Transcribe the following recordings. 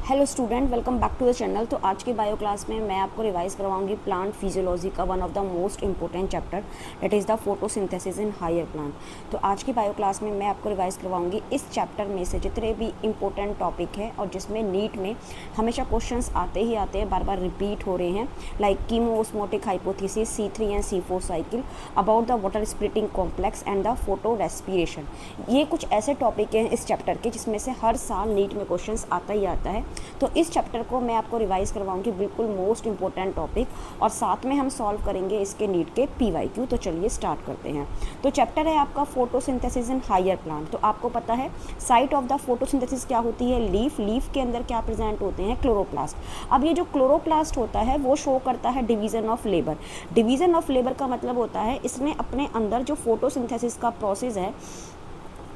Hello student, welcome back to the channel. तो आज के बायो क्लास में मैं आपको रिवाइज करवाऊंगी प्लांट फिजियोलॉजी का one of the most important chapter that is the photosynthesis in higher plant. तो आज की बायो क्लास में मैं आपको रिवाइज करवाऊंगी इस चैप्टर में से जितने भी इंपॉर्टेंट टॉपिक हैं और जिसमें नीट में हमेशा क्वेश्चंस आते ही आते हैं, बार बार रिपीट हो रहे हैं, like chemiosmotic hypothesis, C3 and C4 cycle, about the water splitting complex and the photorespiration. ये कुछ ऐसे टॉपिक हैं इस चैप्टर के जिसमें से हर साल नीट में क्वेश्चंस आता ही आता है। तो इस चैप्टर को मैं आपको रिवाइज करवाऊंगी, बिल्कुल मोस्ट इंपॉर्टेंट टॉपिक, और साथ में हम सॉल्व करेंगे इसके नीट के PYQ। तो चलिए स्टार्ट करते हैं। तो चैप्टर है आपका फोटोसिंथेसिस इन हायर प्लांट। तो आपको पता है साइट ऑफ द फोटोसिंथेसिस क्या होती है? लीफ के अंदर क्या प्रेजेंट होते हैं? क्लोरोप्लास्ट। अब ये जो क्लोरोप्लास्ट होता है वो शो करता है division of labour. Division of labour का मतलब होता है इसने अपने अंदर जो फोटोसिंथेसिस का प्रोसेस है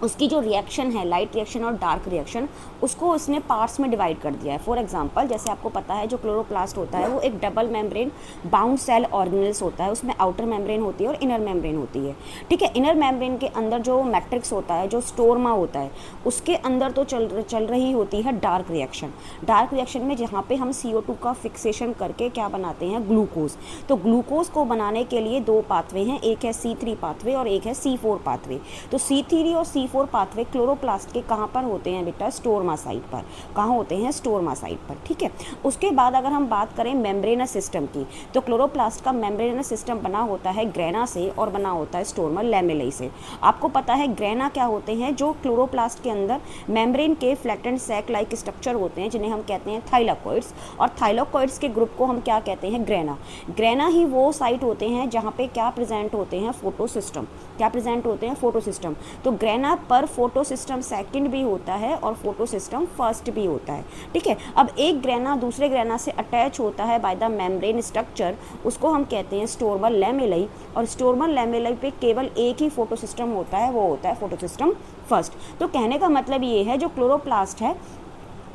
उसकी जो रिएक्शन है, लाइट रिएक्शन और डार्क रिएक्शन, उसको उसने पार्ट्स में डिवाइड कर दिया है। फॉर एग्जांपल, जैसे आपको पता है जो क्लोरोप्लास्ट होता है वो एक double membrane bound cell organelles होता है। उसमें आउटर मेम्ब्रेन होती है और इनर मेम्ब्रेन होती है। ठीक है, इनर मेम्ब्रेन के अंदर जो मैट्रिक्स होता है, जो स्टोरमा होता है, उसके अंदर तो चल रही होती है डार्क रिएक्शन। डार्क रिएक्शन में जहाँ पे हम CO2 का फिक्सेशन करके क्या बनाते हैं? ग्लूकोज। तो ग्लूकोज को बनाने के लिए दो पाथवे हैं, एक है C3 पाथवे और एक है C4 पाथवे। तो C3 और C4 पाथवे क्लोरोप्लास्ट के कहाँ पर होते हैं बेटा? स्टोरमा साइट पर। कहाँ होते हैं? स्टोरमा साइट पर। ठीक है, उसके बाद अगर हम बात करें मेम्ब्रेनस सिस्टम की, तो क्लोरोप्लास्ट का मेम्ब्रेनस सिस्टम बना होता है ग्रेना से और बना होता है स्टोर्मा लैमेलाई से। आपको पता है ग्रेना क्या होते हैं? जो क्लोरोप्लास्ट के अंदर मेम्ब्रेन के फ्लैटेंड सैक लाइक स्ट्रक्चर होते हैं जिन्हें हम कहते हैं थाइलाकोइड्स, और थाइलाकोइड्स के ग्रुप को हम क्या कहते हैं? ग्रेना। ग्रेना ही वो साइट होते हैं जहाँ पे क्या प्रेजेंट होते हैं? फोटोसिस्टम। क्या प्रेजेंट होते हैं? फोटोसिस्टम। तो ग्रेना पर फोटोसिस्टम सेकंड भी होता है और फोटोसिस्टम फर्स्ट भी होता है। ठीक है, अब एक ग्रेना दूसरे ग्रेना से अटैच होता है बाय द मेम्ब्रेन स्ट्रक्चर, उसको हम कहते हैं स्टोर्मा लैमेलाई, और स्टोर्मा लैमेलाई पे केवल एक ही फोटोसिस्टम होता है, वो होता है फोटोसिस्टम फर्स्ट। तो कहने का मतलब ये है जो क्लोरोप्लास्ट है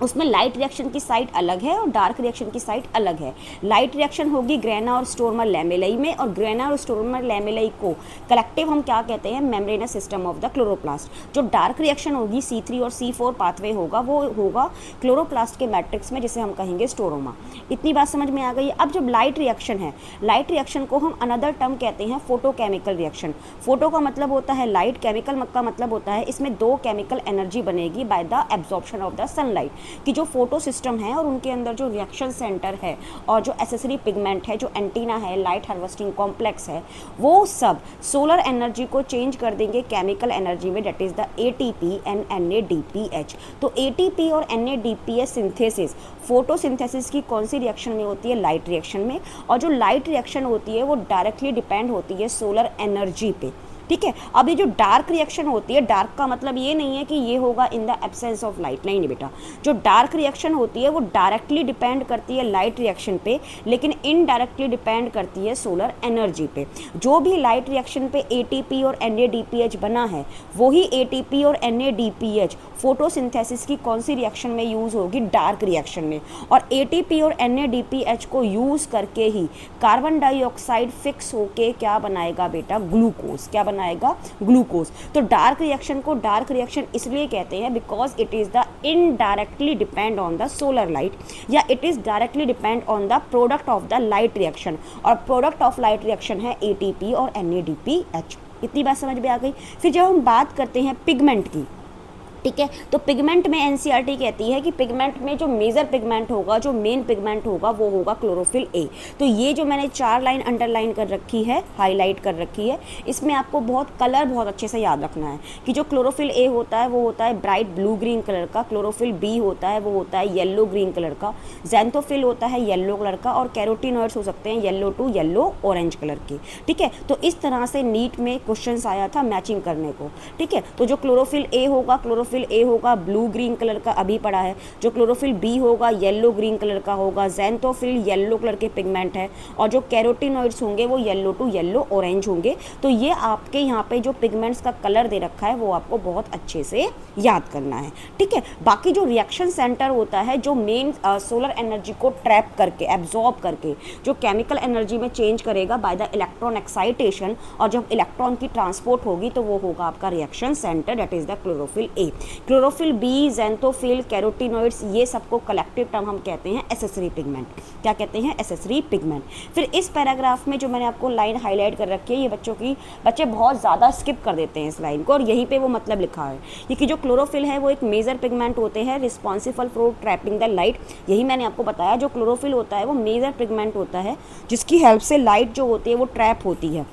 उसमें लाइट रिएक्शन की साइट अलग है और डार्क रिएक्शन की साइट अलग है। लाइट रिएक्शन होगी ग्रेना और स्टोर्मा लैमेलाई में, और ग्रेना और स्टोर्मा लैमेलाई को कलेक्टिव हम क्या कहते हैं? Membranes system of the chloroplast. जो डार्क रिएक्शन होगी C3 और C4 पाथवे होगा वो होगा क्लोरोप्लास्ट के मैट्रिक्स में, जिसे हम कहेंगे स्टोरोमा। इतनी बात समझ में आ गई। अब जब लाइट रिएक्शन है, लाइट रिएक्शन को हम अनदर टर्म कहते हैं फोटोकेमिकल रिएक्शन। फोटो का मतलब होता है लाइट, केमिकल का मतलब होता है इसमें दो केमिकल एनर्जी बनेगी by the absorption of the sunlight. कि जो फोटो सिस्टम है और उनके अंदर जो रिएक्शन सेंटर है और जो एसेसरी पिगमेंट है, जो एंटीना है, लाइट हार्वेस्टिंग कॉम्प्लेक्स है, वो सब सोलर एनर्जी को चेंज कर देंगे केमिकल एनर्जी में, that is the ATP and NADPH। तो ATP और NADPH सिंथेसिस, फोटोसिंथेसिस की कौन सी रिएक्शन में होती है? लाइट रिएक्शन में। और जो लाइट रिएक्शन होती है वो डायरेक्टली डिपेंड होती है सोलर एनर्जी पे। ठीक है, अब ये जो डार्क रिएक्शन होती है, डार्क का मतलब ये नहीं है कि ये होगा in the absence of light, नहीं बेटा। जो डार्क रिएक्शन होती है वो डायरेक्टली डिपेंड करती है लाइट रिएक्शन पे, लेकिन इनडायरेक्टली डिपेंड करती है सोलर एनर्जी पे। जो भी लाइट रिएक्शन पे ATP और NADPH बना है, वही ATP और NADPH फोटोसिंथेसिस की कौन सी रिएक्शन में यूज़ होगी? डार्क रिएक्शन में। और ATP और NADPH को यूज़ करके ही कार्बन डाइऑक्साइड फिक्स होके क्या बनाएगा बेटा? ग्लूकोज। क्या बनाएगा? ग्लूकोज। तो डार्क रिएक्शन को डार्क रिएक्शन इसलिए कहते हैं because it is the indirectly depend on the solar light, या it is directly depend on the product of the light reaction, और प्रोडक्ट ऑफ लाइट रिएक्शन है ATP और NADPH। इतनी बात समझ में आ गई। फिर जब हम बात करते हैं पिगमेंट की, ठीक है, तो पिगमेंट में NCERT कहती है कि पिगमेंट में जो मेजर पिगमेंट होगा, जो मेन पिगमेंट होगा, वो होगा क्लोरोफिल A। तो ये जो मैंने 4 लाइन अंडरलाइन कर रखी है, हाईलाइट कर रखी है, इसमें आपको कलर बहुत अच्छे से याद रखना है कि जो क्लोरोफिल A होता है वो होता है ब्राइट ब्लू ग्रीन कलर का, क्लोरोफिल B होता है वो होता है येलो ग्रीन कलर का, ज़ैंथोफिल होता है येलो कलर का, और कैरोटीनॉइड्स हो सकते हैं yellow to yellow orange colour के। ठीक है, तो इस तरह से नीट में क्वेश्चन आया था मैचिंग करने को। ठीक है, तो जो क्लोरोफिल A होगा, क्लोरोफिल A होगा ब्लू ग्रीन कलर का, अभी पढ़ा है। जो क्लोरोफिल B होगा येलो ग्रीन कलर का होगा। ज़ैंथोफिल येलो कलर के पिगमेंट है, और जो कैरोटीनॉइड्स होंगे वो येलो टू येलो ऑरेंज होंगे। तो ये आपके यहाँ पे जो पिगमेंट्स का कलर दे रखा है वो आपको बहुत अच्छे से याद करना है। ठीक है, बाकी जो रिएक्शन सेंटर होता है, जो मेन सोलर एनर्जी को ट्रैप करके, एब्जॉर्ब करके, जो केमिकल एनर्जी में चेंज करेगा बाय द इलेक्ट्रॉन एक्साइटेशन, और जब इलेक्ट्रॉन की ट्रांसपोर्ट होगी तो वो होगा आपका reaction centre, that is the chlorophyll A। Chlorophyll b, xanthophyll, carotenoids, ये सबको कलेक्टिव टर्म हम कहते हैं एसेसरी पिगमेंट। क्या कहते हैं? Accessory pigment. फिर इस पैराग्राफ में जो मैंने आपको लाइन हाईलाइट कर रखी है, ये बच्चे बहुत ज़्यादा स्किप कर देते हैं इस लाइन को, और यहीं पे वो मतलब लिखा है, क्योंकि जो क्लोरोफिल है वो एक मेजर पिगमेंट होते हैं responsible for trapping the light. यही मैंने आपको बताया, जो क्लोरोफिल होता है वो मेजर पिगमेंट होता है जिसकी हेल्प से लाइट जो होती है वो ट्रैप होती है।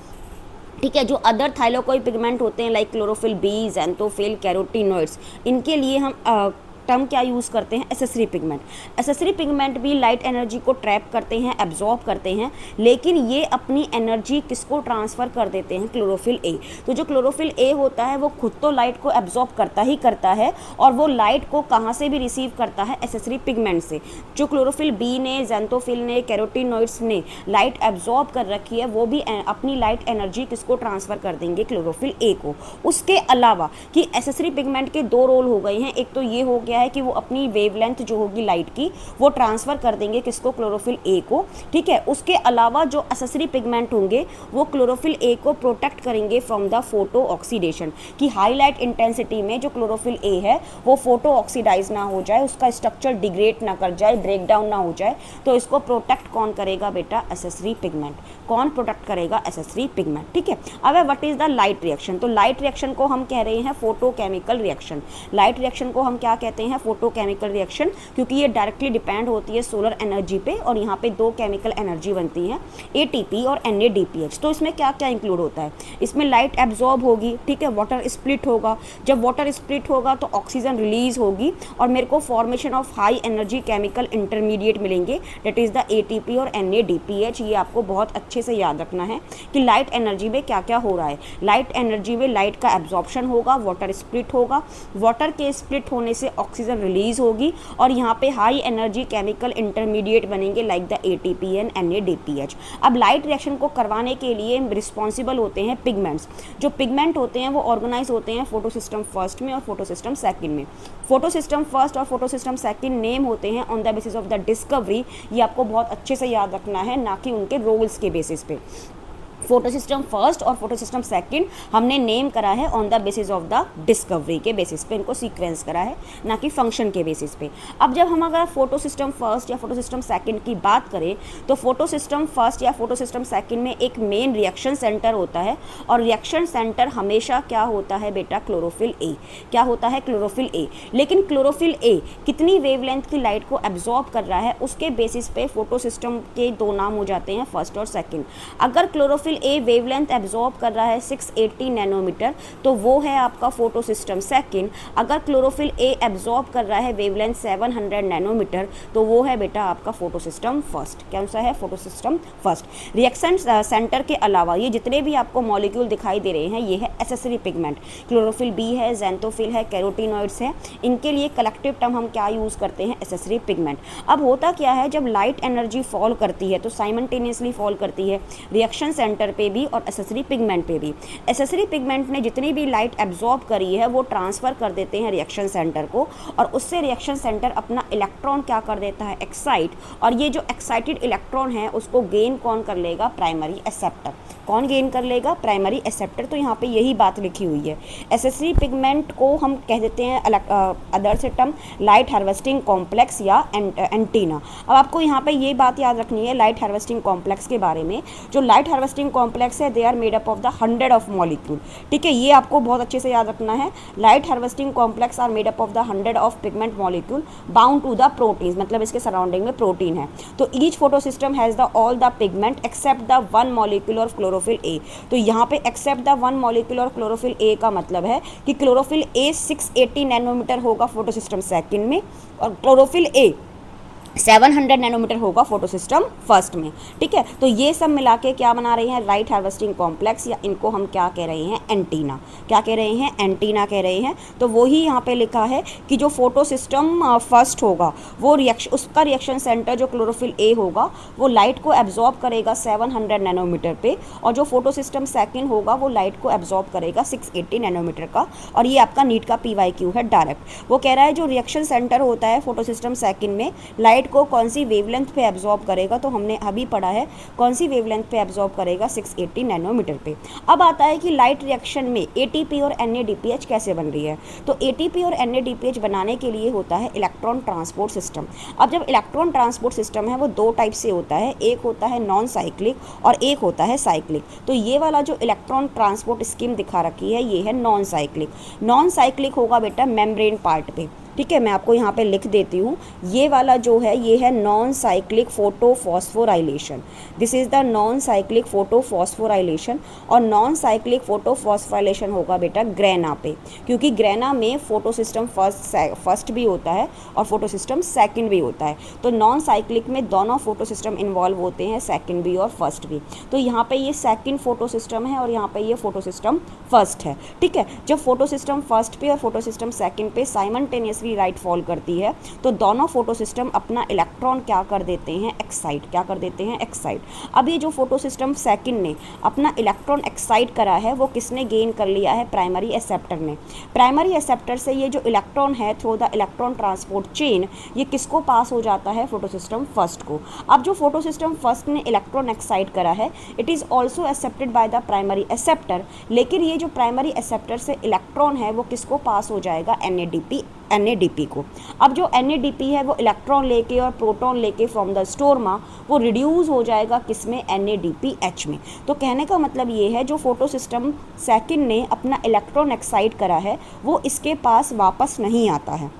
ठीक है, जो अदर थाइलोकोइड पिगमेंट होते हैं like chlorophyll b, xanthophyll, carotenoids, इनके लिए हम टर्म क्या यूज़ करते हैं? Accessory pigment. एसेसरी पिगमेंट भी लाइट एनर्जी को ट्रैप करते हैं, एब्जॉर्ब करते हैं, लेकिन ये अपनी एनर्जी किसको ट्रांसफ़र कर देते हैं? Chlorophyll a. तो जो क्लोरोफिल ए होता है वो खुद तो लाइट को एब्जॉर्ब करता ही करता है, और वो लाइट को कहाँ से भी रिसीव करता है? एसेसरी पिगमेंट से। जो क्लोरोफिल बी ने, ज़ैंथोफिल ने, कैरोटीनॉइड्स ने लाइट एब्जॉर्ब कर रखी है, वो भी अपनी लाइट एनर्जी किसको ट्रांसफ़र कर देंगे? क्लोरोफिल ए को। उसके अलावा कि एसेसरी पिगमेंट के दो रोल हो गए हैं, एक तो ये हो गया है कि वो अपनी वेवलेंथ जो होगी लाइट की वो ट्रांसफ़र कर देंगे किसको? क्लोरोफिल ए को। ठीक है, उसके अलावा जो एसेसरी पिगमेंट होंगे वो क्लोरोफिल ए को प्रोटेक्ट करेंगे फ्रॉम द फोटो ऑक्सीडेशन, कि हाई लाइट इंटेंसिटी में जो क्लोरोफिल ए है वो फोटो ऑक्सीडाइज ना हो जाए, उसका स्ट्रक्चर डिग्रेड ना कर जाए, ब्रेक डाउन ना हो जाए। तो इसको प्रोटेक्ट कौन करेगा बेटा? Accessory pigment. कौन प्रोटेक्ट करेगा? Accessory pigment. ठीक है, अब what is the light reaction? तो लाइट रिएक्शन को हम कह रहे हैं फोटोकेमिकल रिएक्शन। लाइट रिएक्शन को हम क्या कहते हैं? फोटोकेमिकल रिएक्शन, क्योंकि ये डायरेक्टली डिपेंड होती है सोलर एनर्जी पे, और यहाँ पे दो केमिकल एनर्जी बनती हैं, एटीपी और NADPH। तो इसमें क्या क्या इंक्लूड होता है? इसमें लाइट एब्जॉर्ब होगी, ठीक है, वाटर स्प्लिट होगा। जब वाटर स्प्लिट होगा तो ऑक्सीजन रिलीज होगी और मेरे को formation of high energy chemical intermediate मिलेंगे, दैट इज द ATP और NADPH। ये आपको बहुत अच्छे से याद रखना है कि लाइट एनर्जी में क्या क्या हो रहा है। लाइट एनर्जी में लाइट का एब्जॉर्प्शन होगा, वाटर स्प्लिट होगा, वाटर के स्प्लिट होने से ऑक्सीजन रिलीज होगी, और यहाँ पे हाई एनर्जी केमिकल इंटरमीडिएट बनेंगे like the ATP and NADPH। अब लाइट रिएक्शन को करवाने के लिए रिस्पॉन्सिबल होते हैं पिगमेंट्स। जो पिगमेंट होते हैं वो ऑर्गेनाइज होते हैं फोटोसिस्टम फर्स्ट में और फोटोसिस्टम सेकंड में। फोटोसिस्टम फर्स्ट और फोटोसिस्टम सेकंड नेम होते हैं on the basis of the discovery. ये आपको बहुत अच्छे से याद रखना है, ना कि उनके रोल्स के बेसिस पे। फोटोसिस्टम फर्स्ट और फोटोसिस्टम सेकंड हमने नेम करा है on the basis of the discovery के बेसिस पे, इनको सीक्वेंस करा है, ना कि फंक्शन के बेसिस पे। अब जब हम अगर फोटोसिस्टम फर्स्ट या फोटोसिस्टम सेकंड की बात करें तो फोटोसिस्टम फर्स्ट या फोटोसिस्टम सेकंड में एक मेन रिएक्शन सेंटर होता है, और रिएक्शन सेंटर हमेशा क्या होता है बेटा? Chlorophyll A. क्या होता है? Chlorophyll A. लेकिन क्लोरोफिल ए कितनी वेवलेंथ की लाइट को एब्जॉर्ब कर रहा है, उसके बेसिस पे फोटोसिस्टम के दो नाम हो जाते हैं, फर्स्ट और सेकंड। अगर क्लोरोफिल ए वेवलेंथ एब्जॉर्ब कर रहा है 680 नैनोमीटर तो वो है आपका फोटोसिस्टम सेकंड। अगर क्लोरोफिल ए एब्जॉर्ब कर रहा है वेवलेंथ 700 नैनोमीटर तो वो है बेटा आपका फोटोसिस्टम फर्स्ट। कौन सा है? Photosystem first. रिएक्शन सेंटर के अलावा ये जितने भी आपको मॉलिक्यूल दिखाई दे रहे हैं ये है एसेसरी पिगमेंट। क्लोरोफिल बी है, ज़ैंथोफिल है, कैरोटीनॉइड्स है, इनके लिए कलेक्टिव टर्म हम क्या यूज़ करते हैं? Accessory pigment. अब होता क्या है, जब लाइट एनर्जी फॉल करती है तो साइमल्टेनियसली फॉल करती है रिएक्शन सेंटर पे भी और एसेसरी पिगमेंट पे भी। एसेसरी पिगमेंट ने जितनी भी लाइट एब्जॉर्ब करी है वो ट्रांसफ़र कर देते हैं रिएक्शन सेंटर को, और उससे रिएक्शन सेंटर अपना इलेक्ट्रॉन क्या कर देता है? एक्साइट। और ये जो एक्साइटेड इलेक्ट्रॉन है उसको गेन कौन कर लेगा? Primary acceptor. कौन गेन कर लेगा? Primary acceptor. तो यहाँ पे यही बात लिखी हुई है। एसेसरी पिगमेंट को हम कह देते हैं अदर से टर्म लाइट हार्वेस्टिंग कॉम्प्लेक्स या एंटीना। अब आपको यहाँ पे ये बात याद रखनी है लाइट हार्वेस्टिंग कॉम्प्लेक्स के बारे में। जो लाइट हार्वेस्टिंग कॉम्प्लेक्स है they are made up of the 100 of molecule. ठीक है, ये आपको बहुत अच्छे से याद रखना है। Light harvesting complex are made up of the 100 of pigment molecule bound to the proteins, मतलब इसके सराउंडिंग में प्रोटीन है। तो each photosystem has the all the pigment except the one molecule of chlorophyll a. तो यहाँ पे except the one molecule और chlorophyll a का मतलब है कि क्लोरोफिल ए 680 नैनोमीटर होगा फोटोसिस्टम सेकंड में, और क्लोरोफिल ए 700 नैनोमीटर होगा फोटोसिस्टम फर्स्ट में। ठीक है, तो ये सब मिला के क्या बना रहे हैं? लाइट हार्वेस्टिंग कॉम्प्लेक्स, या इनको हम क्या कह रहे हैं? एंटीना। क्या कह रहे हैं? एंटीना कह रहे हैं। तो वही यहाँ पे लिखा है कि जो फोटोसिस्टम फर्स्ट होगा वो उसका रिएक्शन सेंटर जो क्लोरोफिल ए होगा वो लाइट को एब्जॉर्ब करेगा 700 नैनोमीटर पे, और जो फोटोसिस्टम सेकंड होगा वो लाइट को एब्जॉर्ब करेगा 680 नैनोमीटर का। और ये आपका नीट का PYQ है डायरेक्ट। वो कह रहा है जो रिएक्शन सेंटर होता है फोटोसिस्टम सेकंड में, लाइट लाइट को कौन सी वेवलेंथ पे एब्जॉर्ब करेगा, तो हमने अभी पढ़ा है कौन सी वेवलेंथ पे एब्जॉर्ब करेगा, 680 नैनोमीटर पे। अब आता है कि लाइट रिएक्शन में ATP और NADPH कैसे बन रही है। तो ATP और NADPH बनाने के लिए होता है इलेक्ट्रॉन ट्रांसपोर्ट सिस्टम। अब जब इलेक्ट्रॉन ट्रांसपोर्ट सिस्टम है वो दो टाइप से होता है, एक होता है नॉन साइक्लिक और एक होता है साइक्लिक। तो ये वाला जो इलेक्ट्रॉन ट्रांसपोर्ट स्कीम दिखा रखी है ये है नॉन साइक्लिक। नॉन साइक्लिक होगा बेटा मेम्ब्रेन पार्ट पे, ठीक है, मैं आपको यहाँ पे लिख देती हूँ। ये वाला जो है ये है non cyclic photophosphorylation. This is the non cyclic photophosphorylation. और नॉन साइक्लिक फोटोफॉस्फोराइलेशन होगा बेटा ग्रेना पे, क्योंकि ग्रेना में फोटो सिस्टम फर्स्ट भी होता है और फोटो सिस्टम सेकंड भी होता है। तो नॉन साइक्लिक में दोनों फोटो सिस्टम इन्वॉल्व होते हैं, सेकंड भी और फर्स्ट भी। तो यहाँ पे ये सेकंड फोटो सिस्टम है और यहाँ पे ये फोटो सिस्टम फर्स्ट है, ठीक है। जब फोटो सिस्टम फर्स्ट पे और फोटो सिस्टम सेकंड पे साइमल्टेनियसली राइट फॉल करती है तो दोनों फोटो सिस्टम अपना इलेक्ट्रॉन क्या कर देते हैं, एक्साइट। क्या कर देते हैं, एक्साइट। अब ये जो फोटो सिस्टम सेकंड ने अपना इलेक्ट्रॉन एक्साइट करा है वो किसने गेन कर लिया है, प्राइमरी एक्सेप्टर ने। प्राइमरी एक्सेप्टर से ये जो इलेक्ट्रॉन है through the electron transport chain ये किसको पास हो जाता है, फोटो सिस्टम फर्स्ट को। अब जो फोटो सिस्टम फर्स्ट ने इलेक्ट्रॉन एक्साइट करा है it is also accepted by the primary acceptor, लेकिन ये जो प्राइमरी एक्सेप्टर से इलेक्ट्रॉन है वो किसको पास हो जाएगा, NADP को। अब जो NADP है वो इलेक्ट्रॉन लेके और प्रोटॉन लेके फ्रॉम द स्टोरमा वो रिड्यूस हो जाएगा किसमें, NADPH में। तो कहने का मतलब ये है जो फोटो सिस्टम सेकंड ने अपना इलेक्ट्रॉन एक्साइट करा है वो इसके पास वापस नहीं आता है,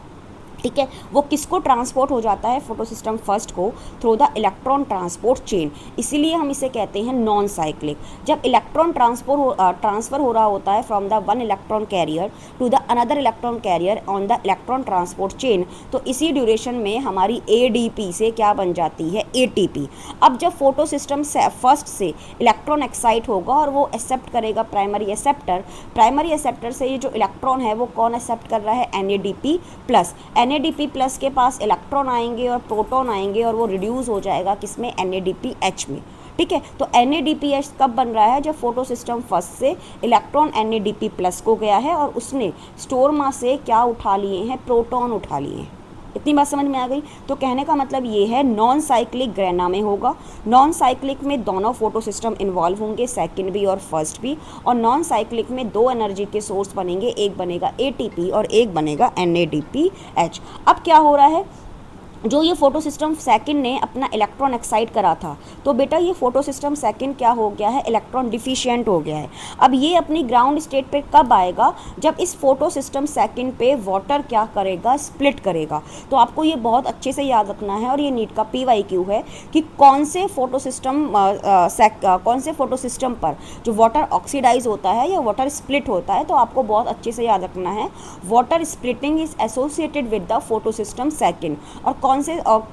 ठीक है। वो किसको ट्रांसपोर्ट हो जाता है, फोटो सिस्टम फर्स्ट को through the electron transport chain. इसीलिए हम इसे कहते हैं नॉन साइक्लिक। जब इलेक्ट्रॉन ट्रांसफ़र हो रहा होता है from the one electron carrier to the another electron carrier on the electron transport chain, तो इसी ड्यूरेशन में हमारी ADP से क्या बन जाती है, ATP। अब जब फोटो सिस्टम फर्स्ट से इलेक्ट्रॉन एक्साइट होगा और वो एक्सेप्ट करेगा प्राइमरी एक्सेप्टर, प्राइमरी एक्सेप्टर से ये जो इलेक्ट्रॉन है वो कौन एक्सेप्ट कर रहा है, NADP प्लस। NADP प्लस के पास इलेक्ट्रॉन आएंगे और प्रोटॉन आएंगे और वो रिड्यूस हो जाएगा किसमें, NADPH में, ठीक है। तो NADPH कब बन रहा है, जब फोटो सिस्टम फर्स्ट से इलेक्ट्रॉन NADP प्लस को गया है और उसने स्टोरमा से क्या उठा लिए हैं, प्रोटॉन उठा लिए हैं। इतनी बात समझ में आ गई। तो कहने का मतलब ये है नॉन साइक्लिक ग्रेना में होगा। नॉन साइक्लिक में दोनों फोटो सिस्टम इन्वॉल्व होंगे, सेकंड भी और फर्स्ट भी। और नॉन साइक्लिक में दो एनर्जी के सोर्स बनेंगे, एक बनेगा ATP और एक बनेगा NADPH। अब क्या हो रहा है, जो ये फोटो सिस्टम सेकंड ने अपना इलेक्ट्रॉन एक्साइट करा था तो बेटा ये फोटो सिस्टम सेकंड क्या हो गया है, इलेक्ट्रॉन डिफिशिएंट हो गया है। अब ये अपनी ग्राउंड स्टेट पे कब आएगा, जब इस फोटो सिस्टम सेकंड पे वाटर क्या करेगा, स्प्लिट करेगा। तो आपको ये बहुत अच्छे से याद रखना है और ये नीट का PYQ है कि कौन से फोटो सिस्टम पर जो वाटर ऑक्सीडाइज होता है या वाटर स्प्लिट होता है, तो आपको बहुत अच्छे से याद रखना है water splitting is associated with the photo system second. और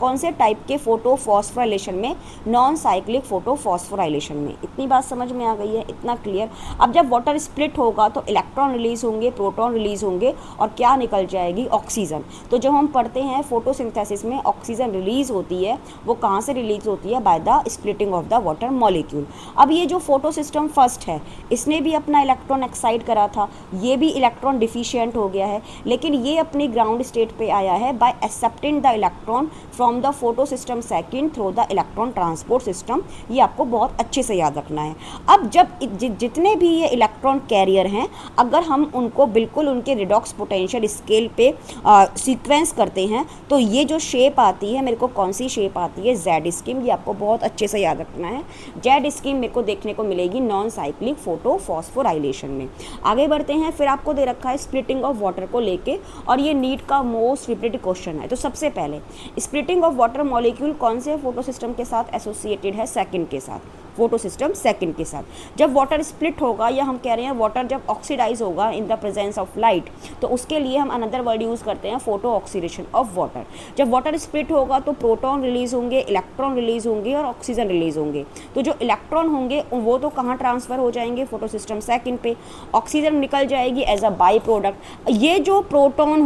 कौन से टाइप के फोटोफॉस्फोराइलेशन में, नॉन साइक्लिक फोटोफॉस्फोराइलेशन में। इतनी बात समझ में आ गई है, इतना क्लियर। अब जब वाटर स्प्लिट होगा तो इलेक्ट्रॉन रिलीज होंगे, प्रोटॉन रिलीज होंगे और क्या निकल जाएगी, ऑक्सीजन। तो जब हम पढ़ते हैं फोटोसिंथेसिस में ऑक्सीजन रिलीज होती है, वो कहाँ से रिलीज होती है, by the splitting of the water molecule. अब ये जो फोटो सिस्टम फर्स्ट है इसने भी अपना इलेक्ट्रॉन एक्साइट करा था, ये भी इलेक्ट्रॉन डिफिशिएंट हो गया है, लेकिन ये अपनी ग्राउंड स्टेट पे आया है bye accepting the electron from the photo system second through the electron transport system. ये आपको बहुत अच्छे से याद रखना है। अब जब जितने भी ये इलेक्ट्रॉन कैरियर हैं, अगर हम उनको बिल्कुल उनके रिडॉक्स पोटेंशियल स्केल पे सीक्वेंस करते हैं तो ये जो शेप आती है, मेरे को कौन सी शेप आती है, जेड स्कीम। ये आपको बहुत अच्छे से याद रखना है। जेड स्कीम मेरे को देखने को मिलेगी नॉन साइक्लिक फोटोफॉस्फोराइलेशन में। आगे बढ़ते हैं, फिर आपको दे रखा है स्प्लिटिंग ऑफ वाटर को लेके, और ये नीट का मोस्ट रिपीटेड क्वेश्चन है। तो सबसे पहले स्प्लिटिंग ऑफ वाटर मॉलिक्यूल कौन से फोटो सिस्टम के साथ एसोसिएटेड है, सेकंड के साथ, फोटो सिस्टम सेकंड के साथ। जब वाटर स्प्लिट होगा, या हम कह रहे हैं वाटर जब ऑक्सीडाइज होगा in the presence of light, तो उसके लिए हम अनदर वर्ड यूज़ करते हैं फोटो ऑक्सीडेशन ऑफ वाटर। जब वाटर स्प्लिट होगा तो प्रोटॉन रिलीज होंगे, इलेक्ट्रॉन रिलीज होंगे और ऑक्सीजन रिलीज होंगे। तो जो इलेक्ट्रॉन होंगे वो तो कहाँ ट्रांसफ़र हो जाएंगे, फोटो सिस्टम सेकंड पे। ऑक्सीजन निकल जाएगी एज अ बाई प्रोडक्ट। ये जो प्रोटॉन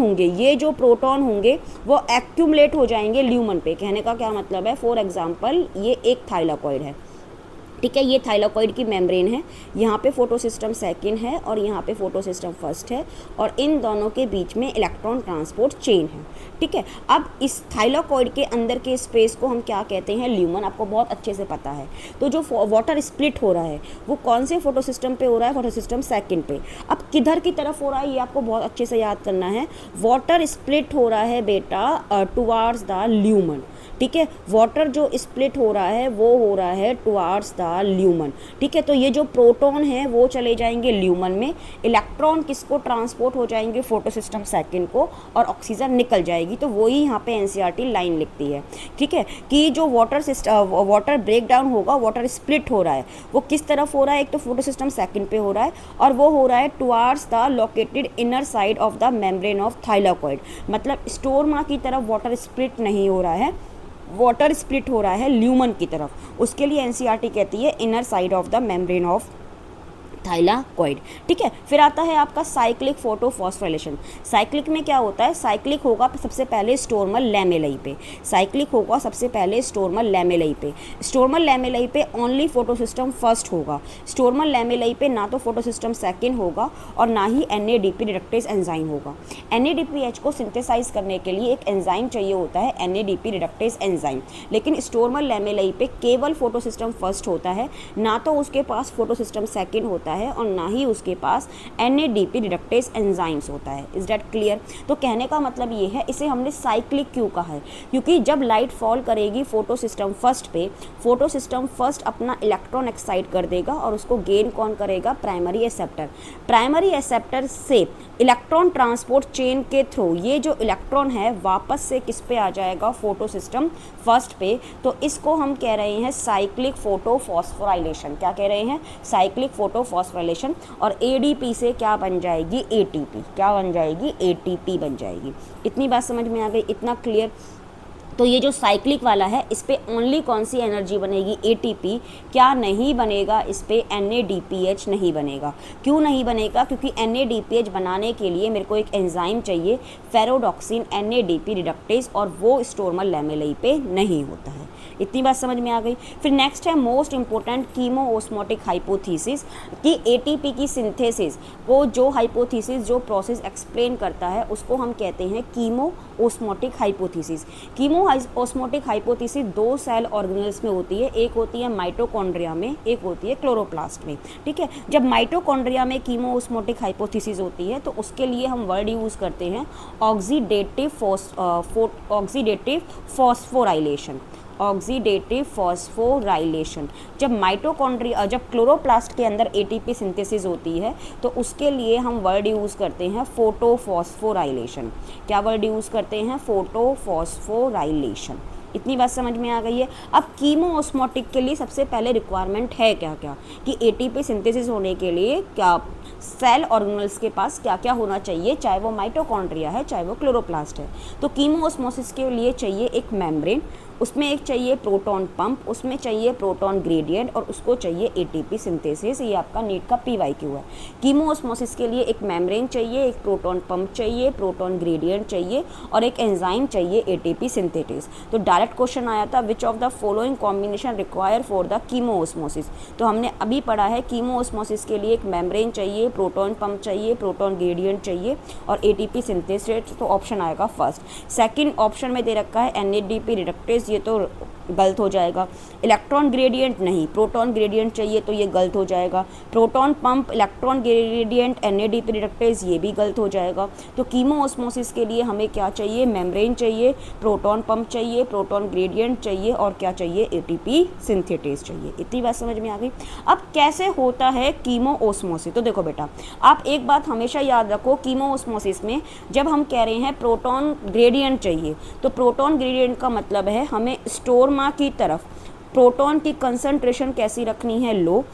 होंगे वो एक्यूमुलेट हो जाएंगे ल्यूमन पे। कहने का क्या मतलब है, फॉर एग्जाम्पल ये एक थाइलाकॉइड है, ठीक है। ये थाइलाकॉइड की मेम्ब्रेन है, यहाँ पे फोटोसिस्टम सेकंड है और यहाँ पे फोटोसिस्टम फर्स्ट है, और इन दोनों के बीच में इलेक्ट्रॉन ट्रांसपोर्ट चेन है। ठीक है। अब इस थाइलाकॉइड के अंदर के स्पेस को हम क्या कहते हैं, ल्यूमन, आपको बहुत अच्छे से पता है। तो जो वाटर स्प्लिट हो रहा है वो कौन से फोटोसिस्टम पे हो रहा है, फोटोसिस्टम सेकंड पे। अब किधर की तरफ हो रहा है ये आपको बहुत अच्छे से याद करना है। वाटर स्प्लिट हो रहा है बेटा टुवार्ड्स द ल्यूमन। ठीक है। वाटर जो स्प्लिट हो रहा है वो हो रहा है टुवार्ड्स द ल्यूमन। ठीक है। तो ये जो प्रोटॉन है वो चले जाएंगे ल्यूमन में, इलेक्ट्रॉन किसको ट्रांसपोर्ट हो जाएंगे, फोटोसिस्टम सेकंड को, और ऑक्सीजन निकल जाएगी। तो वही यहाँ पे एनसीईआरटी लाइन लिखती है। ठीक है, कि जो वाटर ब्रेक डाउन होगा, वाटर स्प्लिट हो रहा है, वो किस तरफ हो रहा है, एक तो फोटोसिस्टम सेकंड पे हो रहा है, और वो हो रहा है towards the located inner side of the membrane of thylakoid. मतलब स्टोरमा की तरफ वाटर स्प्लिट नहीं हो रहा है, वाटर स्प्लिट हो रहा है ल्यूमन की तरफ। उसके लिए एनसीईआरटी कहती है inner side of the membrane of thylakoid. ठीक है। फिर आता है आपका साइक्लिक फोटोफॉस्फोराइलेशन। साइक्लिक में क्या होता है, साइक्लिक होगा सबसे पहले स्टोर्मल लैमेलाई पे, साइक्लिक होगा सबसे पहले स्टोर्मल लैमेलाई पे। स्टोर्मल लैमेलाई पे ओनली फोटोसिस्टम फर्स्ट होगा, स्टोर्मल लैमेलाई पे ना तो फोटोसिस्टम सेकंड होगा और ना ही NADP रिडक्टेज एंजाइम होगा। NADPH को सिंथेसाइज करने के लिए एक एंजाइम चाहिए होता है, NADP रिडक्टेज एंजाइम, लेकिन स्टोर्मल लैमेलाई पे केवल फोटोसिस्टम फर्स्ट होता है, ना तो उसके पास फोटोसिस्टम सेकंड होता है और ना ही उसके पास NADP रिडक्टेज एंजाइम्स होता है। Is that clear. तो कहने का मतलब ये है, इसे हमने साइक्लिक क्यों कहा है, क्योंकि जब लाइट फॉल करेगी फोटोसिस्टम फर्स्ट पे, फोटोसिस्टम फर्स्ट अपना इलेक्ट्रॉन एक्साइट कर देगा और उसको गेन कौन करेगा, प्राइमरी एक्सेप्टर। प्राइमरी एक्सेप्टर से इलेक्ट्रॉन ट्रांसपोर्ट चेन के थ्रू ये जो इलेक्ट्रॉन है वापस से किस पे आ जाएगा, फोटोसिस्टम फर्स्ट पे। तो इसको हम कह रहे हैं साइक्लिक फोटोफॉस्फोराइलेशन। क्या कह रहे हैं, साइक्लिक फोटोफॉस्फोराइलेशन। और ADP से क्या बन जाएगी, ATP। क्या बन जाएगी, ATP बन जाएगी। इतनी बात समझ में आ गई, इतना क्लियर। तो ये जो साइक्लिक वाला है इस पे ओनली कौन सी एनर्जी बनेगी, ATP। क्या नहीं बनेगा, इस पे NADPH नहीं बनेगा। क्यों नहीं बनेगा, क्योंकि NADPH बनाने के लिए मेरे को एक एंजाइम चाहिए, फेरोडॉक्सिन NADP रिडक्टेज, और वो स्टोर्मल लैमेलाई पे नहीं होता है। इतनी बात समझ में आ गई। फिर नेक्स्ट है most important chemo osmotic hypothesis, कि ATP की सिंथेसिस को जो हाइपोथीसिस जो प्रोसेस एक्सप्लेन करता है उसको हम कहते हैं chemo osmotic hypothesis. Chemo osmotic hypothesis दो सेल ऑर्गेनेल्स में होती है, एक होती है माइटोकॉन्ड्रिया में, एक होती है क्लोरोप्लास्ट में। ठीक है। जब माइटोकॉन्ड्रिया में कीमो ओस्मोटिक हाइपोथीसिस होती है तो उसके लिए हम वर्ड यूज़ करते हैं ऑक्सीडेटिव फॉस्फोराइलेशन। Oxidative phosphorylation. जब क्लोरोप्लास्ट के अंदर ATP सिंथेसिस होती है तो उसके लिए हम वर्ड यूज़ करते हैं फोटोफॉस्फोराइलेशन। क्या वर्ड यूज़ करते हैं, फोटोफॉस्फोराइलेशन। इतनी बात समझ में आ गई है। अब कीमो ऑस्मोटिक के लिए सबसे पहले रिक्वायरमेंट है क्या क्या, कि ATP सिंथेसिस होने के लिए क्या सेल ऑर्गेनल्स के पास क्या क्या होना चाहिए, चाहे वो माइटोकॉन्ड्रिया है चाहे वो क्लोरोप्लास्ट है। तो कीमो ऑस्मोसिस के लिए चाहिए एक मेम्ब्रेन, उसमें एक चाहिए प्रोटॉन पंप, उसमें चाहिए प्रोटॉन ग्रेडियंट, और उसको चाहिए ATP सिंथेसिस। ये आपका नीट का PYQ है। कीमो ऑस्मोसिस के लिए एक मेम्ब्रेन चाहिए, एक प्रोटॉन पंप चाहिए, प्रोटॉन ग्रेडियंट चाहिए, और एक एंजाइम चाहिए ATP सिंथेटिस। तो डायरेक्ट क्वेश्चन आया था, विच of the following combination require for the chemo osmosis. तो हमने अभी पढ़ा है कीमो ऑस्मोसिस के लिए एक मेम्ब्रेन चाहिए, प्रोटॉन पंप चाहिए, प्रोटॉन ग्रेडियंट चाहिए, और ATP सिंथेसिस। तो ऑप्शन आएगा फर्स्ट। सेकंड ऑप्शन में दे रखा है NADP रिडक्टेज, ये तो गलत हो जाएगा। इलेक्ट्रॉन ग्रेडियंट नहीं, प्रोटॉन ग्रेडियंट चाहिए तो ये गलत हो जाएगा। Proton pump, electron gradient, NADP reductase, ये भी गलत हो जाएगा। तो कीमो ऑस्मोसिस के लिए हमें क्या चाहिए, मेम्ब्रेन चाहिए, प्रोटॉन पंप चाहिए, प्रोटॉन ग्रेडियंट चाहिए, और क्या चाहिए, ATP सिंथेटिस चाहिए। इतनी बात समझ में आ गई। अब कैसे होता है कीमो ऑस्मोसिस, तो देखो बेटा, आप एक बात हमेशा याद रखो, कीमो ऑस्मोसिस में जब हम कह रहे हैं प्रोटॉन ग्रेडियंट चाहिए, तो प्रोटॉन ग्रेडियंट का मतलब है हमें स्टोरमा की तरफ प्रोटॉन की कंसंट्रेशन कैसी रखनी है, लो,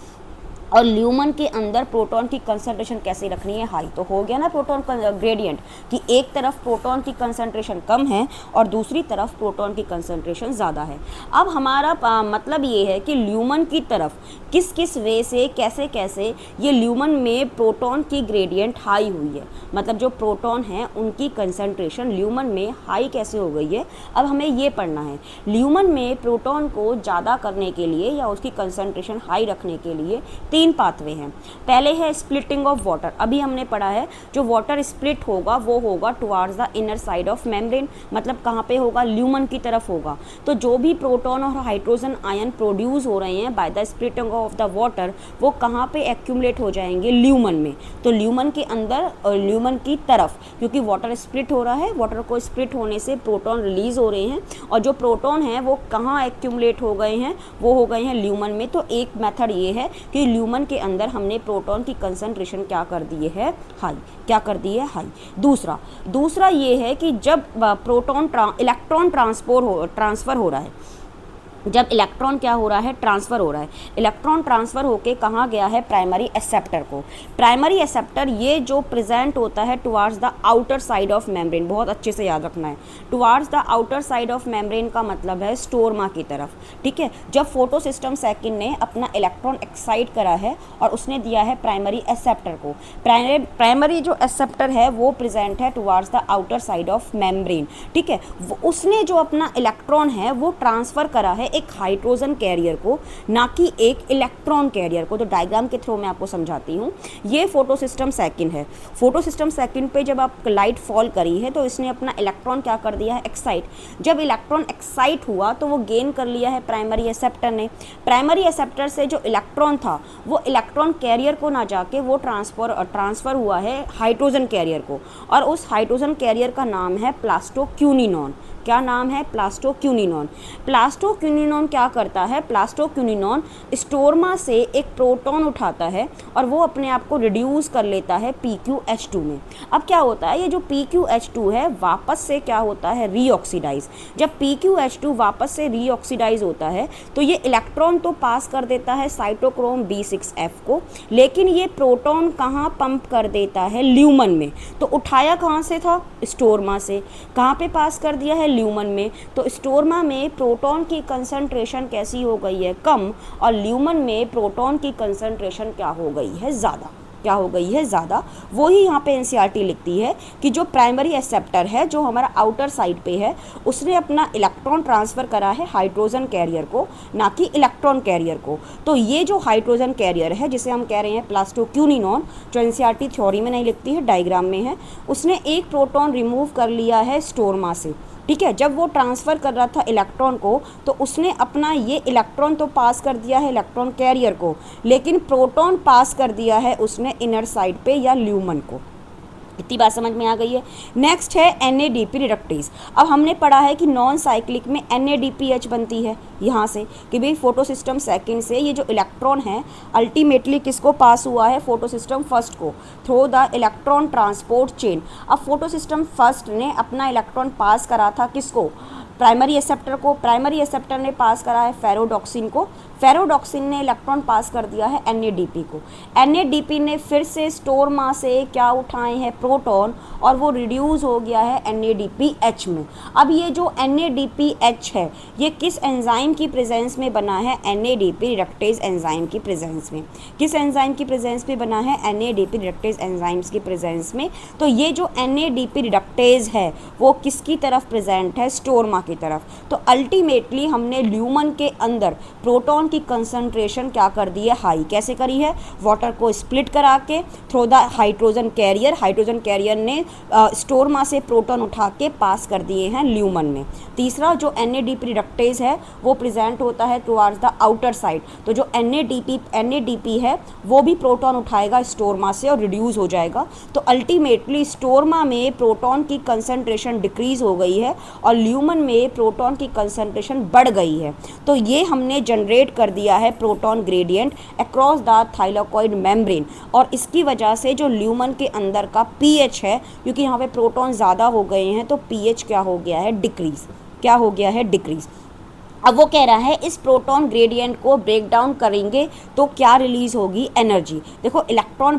और ल्यूमन के अंदर प्रोटॉन की कंसंट्रेशन कैसे रखनी है, हाई। तो हो गया ना प्रोटॉन ग्रेडियंट कि एक तरफ प्रोटॉन की कंसंट्रेशन कम है और दूसरी तरफ प्रोटॉन की कंसंट्रेशन ज़्यादा है। अब हमारा मतलब ये है कि ल्यूमन की तरफ किस किस वे से कैसे कैसे ये ल्यूमन में प्रोटॉन की ग्रेडियंट हाई हुई है, मतलब जो प्रोटॉन हैं उनकी कंसंट्रेशन ल्यूमन में हाई कैसे हो गई है। अब हमें ये पढ़ना है ल्यूमन में प्रोटॉन को ज़्यादा करने के लिए या उसकी कंसंट्रेशन हाई रखने के लिए 3 पाथवे हैं। पहले है स्प्लिटिंग ऑफ वाटर, अभी हमने पढ़ा है जो वाटर स्प्लिट होगा वो होगा towards the inner side of membrane, मतलब कहाँ पे होगा, ल्यूमन की तरफ होगा। तो जो भी प्रोटॉन और हाइड्रोजन आयन प्रोड्यूस हो रहे हैं by the splitting of the water वो कहाँ पे एक्यूमुलेट हो जाएंगे, ल्यूमन में। तो ल्यूमन के अंदर और ल्यूमन की तरफ, क्योंकि वाटर स्प्लिट हो रहा है, वाटर को स्प्लिट होने से प्रोटॉन रिलीज हो रहे हैं और जो प्रोटॉन हैं वो कहाँ एक्यूमुलेट हो गए हैं, वो हो गए हैं ल्यूमन में। तो एक मेथड ये है कि ल्यूमन के अंदर हमने प्रोटॉन की कंसंट्रेशन क्या कर दी है, हाई। क्या कर दी है, हाई। दूसरा ये है कि जब प्रोटॉन इलेक्ट्रॉन ट्रांसफ़र हो रहा है, जब इलेक्ट्रॉन क्या हो रहा है, ट्रांसफ़र हो रहा है, इलेक्ट्रॉन ट्रांसफ़र होके कहाँ गया है, प्राइमरी एक्सेप्टर को। प्राइमरी एक्सेप्टर ये जो प्रेजेंट होता है towards the outer side of membrane, बहुत अच्छे से याद रखना है। Towards the outer side of membrane का मतलब है स्टोरमा की तरफ, ठीक है। जब फोटो सिस्टम सेकंड ने अपना इलेक्ट्रॉन एक्साइट करा है और उसने दिया है प्राइमरी एक्सेप्टर को, प्राइमरी जो एक्सेप्टर है वो प्रेजेंट है towards the outer side of membrane, ठीक है। उसने जो अपना इलेक्ट्रॉन है वो ट्रांसफ़र करा है एक हाइड्रोजन कैरियर को, ना कि एक इलेक्ट्रॉन कैरियर को। तो डायग्राम के थ्रू मैं आपको समझाती हूँ। ये फोटो सिस्टम सेकंड है। फोटो सिस्टम सेकंड पे जब आप लाइट फॉल करी है तो इसने अपना इलेक्ट्रॉन क्या कर दिया है, एक्साइट। जब इलेक्ट्रॉन एक्साइट हुआ तो वो गेन कर लिया है प्राइमरी एक्सेप्टर ने। प्राइमरी एक्सेप्टर से जो इलेक्ट्रॉन था वो इलेक्ट्रॉन कैरियर को ना जाके वो ट्रांसफ़र हुआ है हाइड्रोजन कैरियर को, और उस हाइड्रोजन कैरियर का नाम है प्लास्टोक्यूनिनॉन। क्या नाम है, प्लास्टोक्यूनिनॉन। प्लास्टोक्यूनिनॉन क्या करता है, प्लास्टोक्यूनिनॉन स्टोरमा से एक प्रोटॉन उठाता है और वो अपने आप को रिड्यूस कर लेता है PqH2 में। अब क्या होता है, ये जो PqH2 है वापस से क्या होता है, रीऑक्सीडाइज। जब PqH2 वापस से रीऑक्सीडाइज होता है तो ये इलेक्ट्रॉन तो पास कर देता है साइटोक्रोम B6F को, लेकिन ये प्रोटॉन कहाँ पंप कर देता है, ल्यूमन में। तो उठाया कहाँ से था, स्टोरमा से। कहाँ पे पास कर दिया है, ल्यूमन में। तो स्टोरमा में प्रोटॉन की कंसंट्रेशन कैसी हो गई है, कम, और ल्यूमन में प्रोटॉन की कंसंट्रेशन क्या हो गई है, ज़्यादा। क्या हो गई है, ज़्यादा। वही यहाँ पे एनसीईआरटी लिखती है कि जो प्राइमरी एक्सेप्टर है जो हमारा आउटर साइड पे है उसने अपना इलेक्ट्रॉन ट्रांसफ़र करा है हाइड्रोजन कैरियर को, ना कि इलेक्ट्रॉन कैरियर को। तो ये जो हाइड्रोजन कैरियर है जिसे हम कह रहे हैं प्लास्टोक्यूनिनॉन, जो एनसीईआरटी थ्योरी में नहीं लिखती है, डायग्राम में है, उसने एक प्रोटॉन रिमूव कर लिया है स्टोरमा से, ठीक है। जब वो ट्रांसफ़र कर रहा था इलेक्ट्रॉन को तो उसने अपना ये इलेक्ट्रॉन तो पास कर दिया है इलेक्ट्रॉन कैरियर को, लेकिन प्रोटॉन पास कर दिया है उसने इनर साइड पे या ल्यूमन को। इतनी बात समझ में आ गई है। नेक्स्ट है NADP रिडक्टेज। अब हमने पढ़ा है कि नॉन साइक्लिक में NADPH बनती है यहाँ से, कि भाई फोटो सिस्टम सेकंड से ये जो इलेक्ट्रॉन है अल्टीमेटली किसको पास हुआ है, फोटो सिस्टम फर्स्ट को, through the electron transport chain. अब फोटो सिस्टम फर्स्ट ने अपना इलेक्ट्रॉन पास करा था किसको, प्राइमरी एक्सेप्टर को। प्राइमरी एक्सेप्टर ने पास करा है फेरोडॉक्सिन को, फेरोडॉक्सिन ने इलेक्ट्रॉन पास कर दिया है NADP को। NADP ने फिर से स्टोरमा से क्या उठाए हैं, प्रोटॉन, और वो रिड्यूस हो गया है NADPH में। अब ये जो NADPH है ये किस एंजाइम की प्रेजेंस में बना है, NADP रिडक्टेज एंजाइम की प्रेजेंस में। किस एंजाइम की प्रेजेंस में बना है, NADP रिडक्टेज एंजाइम्स की प्रेजेंस में। तो ये जो NADP रिडक्टेज है वो किसकी तरफ प्रेजेंट है, स्टोरमा की तरफ। तो अल्टीमेटली हमने ल्यूमन के अंदर प्रोटॉन की कंसंट्रेशन क्या कर दी है, हाई। कैसे करी है, वाटर को स्प्लिट करा के through the hydrogen carrier, hydrogen carrier ने स्टोरमा से प्रोटॉन उठा के पास कर दिए हैं ल्यूमन में। तीसरा जो NADP रिडक्टेज है वो प्रेजेंट होता है टुवार्ड्स द आउटर साइड। तो जो NADP है वो भी प्रोटॉन उठाएगा स्टोरमा से और रिड्यूस हो जाएगा। तो अल्टीमेटली स्टोरमा में प्रोटॉन की कंसंट्रेशन डिक्रीज हो गई है और ल्यूमन में प्रोटॉन की कंसंट्रेशन बढ़ गई है। तो ये हमने जनरेट कर दिया है proton gradient across the thylakoid membrane, और इसकी वजह से जो ल्यूमन के अंदर का pH है, क्योंकि यहाँ पे प्रोटॉन ज़्यादा हो गए हैं तो pH क्या हो गया है, डिक्रीज। क्या हो गया है, डिक्रीज। अब वो कह रहा है इस प्रोटॉन ग्रेडियंट को ब्रेक डाउन करेंगे तो क्या रिलीज होगी, एनर्जी। देखो इलेक्ट्रॉन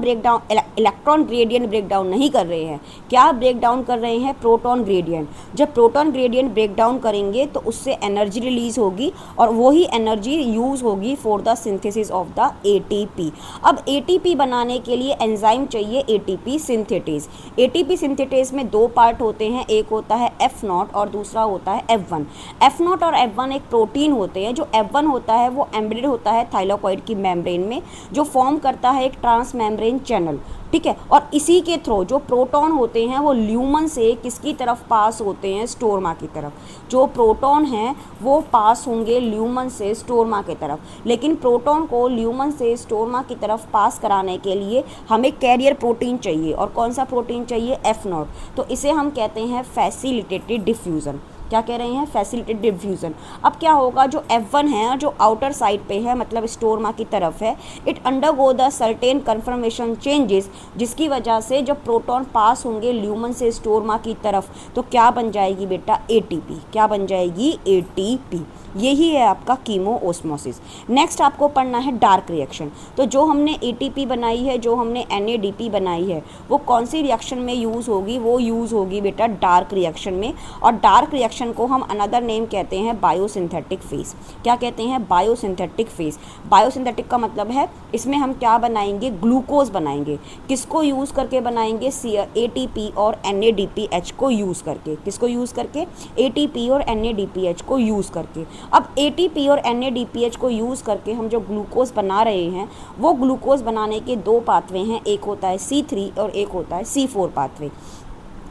ग्रेडियंट ब्रेक डाउन नहीं कर रहे हैं, क्या ब्रेक डाउन कर रहे हैं, प्रोटॉन ग्रेडियंट। जब प्रोटॉन ग्रेडियंट ब्रेक डाउन करेंगे तो उससे एनर्जी रिलीज होगी और वही एनर्जी यूज होगी for the synthesis of the ATP. अब एटीपी बनाने के लिए एंजाइम चाहिए एटीपी सिंथेटेज। एटीपी सिंथेटेज में दो पार्ट होते हैं, एक होता है F0 और दूसरा होता है F1। F0 और F1 एक प्रोटीन होते हैं। जो F1 होता है वो एम्बेडेड होता है थाइलाकॉइड की मेम्ब्रेन में, जो फॉर्म करता है एक ट्रांस मेम्ब्रेन चैनल, ठीक है। और इसी के थ्रू जो प्रोटॉन होते हैं वो ल्यूमन से किसकी तरफ पास होते हैं, स्टोरमा की तरफ। जो प्रोटॉन हैं वो पास होंगे ल्यूमन से स्टोरमा की तरफ। लेकिन प्रोटॉन को ल्यूमन से स्टोरमा की तरफ पास कराने के लिए हमें कैरियर प्रोटीन चाहिए, और कौन सा प्रोटीन चाहिए, F0। तो इसे हम कहते हैं फैसिलिटेटेड डिफ्यूज़न। क्या कह रहे हैं, फैसिलिटेटेड डिफ्यूज़न। अब क्या होगा, जो F1 है जो आउटर साइड पे है, मतलब स्टोरमा की तरफ है, it undergo the certain conformation changes, जिसकी वजह से जब प्रोटॉन पास होंगे ल्यूमन से स्टोरमा की तरफ तो क्या बन जाएगी बेटा, एटीपी। क्या बन जाएगी, एटीपी। यही है आपका कीमो ओस्मोसिस। नेक्स्ट आपको पढ़ना है डार्क रिएक्शन। तो जो हमने एटीपी बनाई है, जो हमने एनएडीपी बनाई है, वो कौन सी रिएक्शन में यूज़ होगी, वो यूज़ होगी बेटा डार्क रिएक्शन में। और डार्क रिएक्शन को हम अनदर नेम कहते हैं बायोसिंथेटिक फेज। क्या कहते हैं, बायोसिंथेटिक फेज। बायोसिंथेटिक का मतलब है इसमें हम क्या बनाएंगे, ग्लूकोज बनाएंगे। किसको यूज़ करके बनाएंगे, एटीपी और एनएडीपीएच को यूज़ करके। किसको यूज़ करके, एटीपी और एनएडीपीएच को यूज़ करके। अब एटीपी और एनएडीपीएच को यूज़ करके हम जो ग्लूकोज बना रहे हैं, वो ग्लूकोज बनाने के दो पाथवे हैं, एक होता है C3 और एक होता है C4 पाथवे।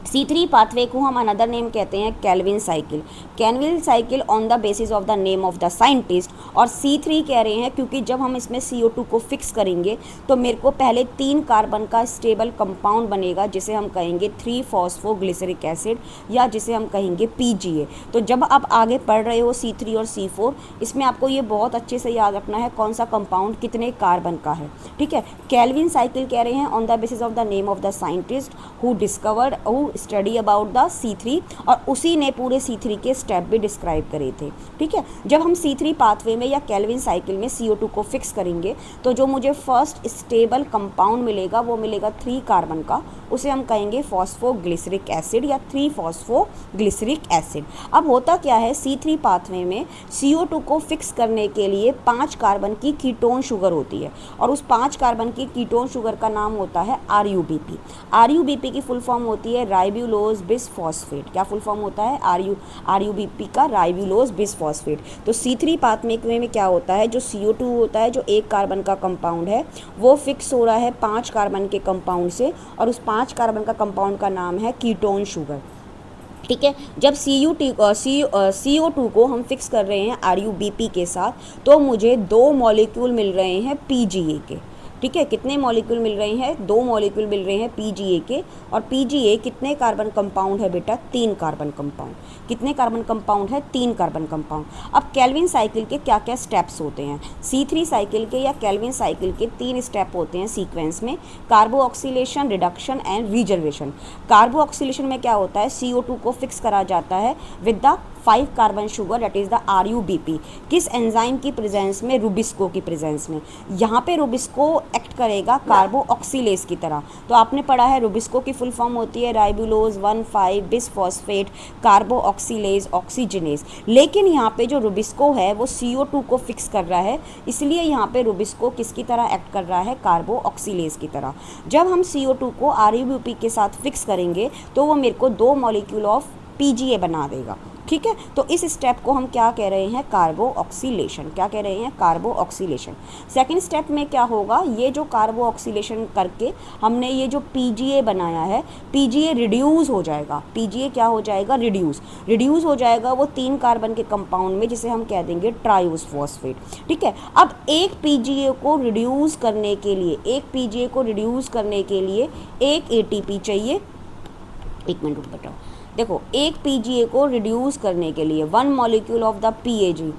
C3 पाथवे को हम अनदर नेम कहते हैं Calvin cycle. Calvin cycle on the basis of the name of the scientist. और C3 कह रहे हैं क्योंकि जब हम इसमें CO2 को फिक्स करेंगे तो मेरे को पहले 3 कार्बन का स्टेबल कंपाउंड बनेगा, जिसे हम कहेंगे 3-फॉस्फोग्लिसरिक एसिड, या जिसे हम कहेंगे PGA। तो जब आप आगे पढ़ रहे हो C3 और C4, इसमें आपको ये बहुत अच्छे से याद रखना है कौन सा कंपाउंड कितने कार्बन का है, ठीक है। कैल्विन साइकिल कह रहे हैं on the basis of the name of the scientist who discovered study about the C3, और उसी ने पूरे C3 के स्टेप भी डिस्क्राइब करे थे, ठीक है। जब हम C3 पाथवे में या कैल्विन साइकिल में CO2 को फिक्स करेंगे तो जो मुझे फर्स्ट स्टेबल कंपाउंड मिलेगा वो मिलेगा 3 कार्बन का, उसे हम कहेंगे फॉस्फोग्लिसरिक एसिड या 3-फॉस्फोग्लिसरिक एसिड। अब होता क्या है, C3 पाथवे में CO2 को फिक्स करने के लिए 5 कार्बन की कीटोन शुगर होती है, और उस 5 कार्बन की कीटोन शुगर का नाम होता है RUBP। RUBP की फुल फॉर्म होती है राइब्यूलोज बिसफॉस्फेट। क्या फुल फॉर्म होता है, RUBP का राइब्यूलोज बिसफॉस्फेट। तो C3 पाथवे में क्या होता है, जो CO2 होता है, जो 1 कार्बन का कंपाउंड है, वो फिक्स हो रहा है 5 कार्बन के कंपाउंड से, और उस 5 कार्बन का कंपाउंड का नाम है कीटोन शुगर, ठीक है। जब CO2 को हम फिक्स कर रहे हैं RUBP के साथ तो मुझे 2 मॉलिक्यूल मिल रहे हैं PGA के, ठीक है। कितने मॉलिक्यूल मिल रहे हैं, 2 मॉलिक्यूल मिल रहे हैं PGA के। और PGA कितने कार्बन कंपाउंड है बेटा, 3 कार्बन कंपाउंड। कितने कार्बन कंपाउंड है, 3 कार्बन कंपाउंड। अब कैल्विन साइकिल के क्या क्या स्टेप्स होते हैं, C3 साइकिल के या कैल्विन साइकिल के 3 स्टेप होते हैं सीक्वेंस में, carboxylation, reduction and reservation. Carboxylation में क्या होता है, CO2 को फिक्स करा जाता है with the 5 carbon sugar, that is the RUBP। किस एंजाइम की प्रेजेंस में, रुबिस्को की प्रेजेंस में। यहाँ पे रुबिस्को एक्ट करेगा कार्बो ऑक्सीलेज की तरह। तो आपने पढ़ा है रुबिस्को की फुल फॉर्म होती है राइबुलोज 1,5 बिसफॉस्फेट कार्बो ऑक्सीलेज ऑक्सीजनेज। लेकिन यहाँ पे जो रुबिस्को है वो CO2 को फिक्स कर रहा है, इसलिए यहाँ पे रुबिस्को किसकी तरह एक्ट कर रहा है, कार्बो ऑक्सीलेज की तरह। जब हम CO2 को RUBP के साथ फिक्स करेंगे तो वो मेरे को 2 मॉलिक्यूल ऑफ PGA बना देगा, ठीक है। तो इस स्टेप को हम क्या कह रहे हैं, कार्बो ऑक्सीलेशन। क्या कह रहे हैं, कार्बो ऑक्सीलेशन। सेकंड स्टेप में क्या होगा, ये जो कार्बो ऑक्सीलेशन करके हमने ये जो PGA बनाया है, PGA रिड्यूस हो जाएगा। PGA क्या हो जाएगा, रिड्यूस हो जाएगा वो 3 कार्बन के कंपाउंड में, जिसे हम कह देंगे ट्रायोस फॉस्फेट, ठीक है। अब एक PGA को रिड्यूस करने के लिए एक ATP चाहिए। एक मिनट बताओ, देखो एक PGA को रिड्यूस करने के लिए 1 molecule of the PAG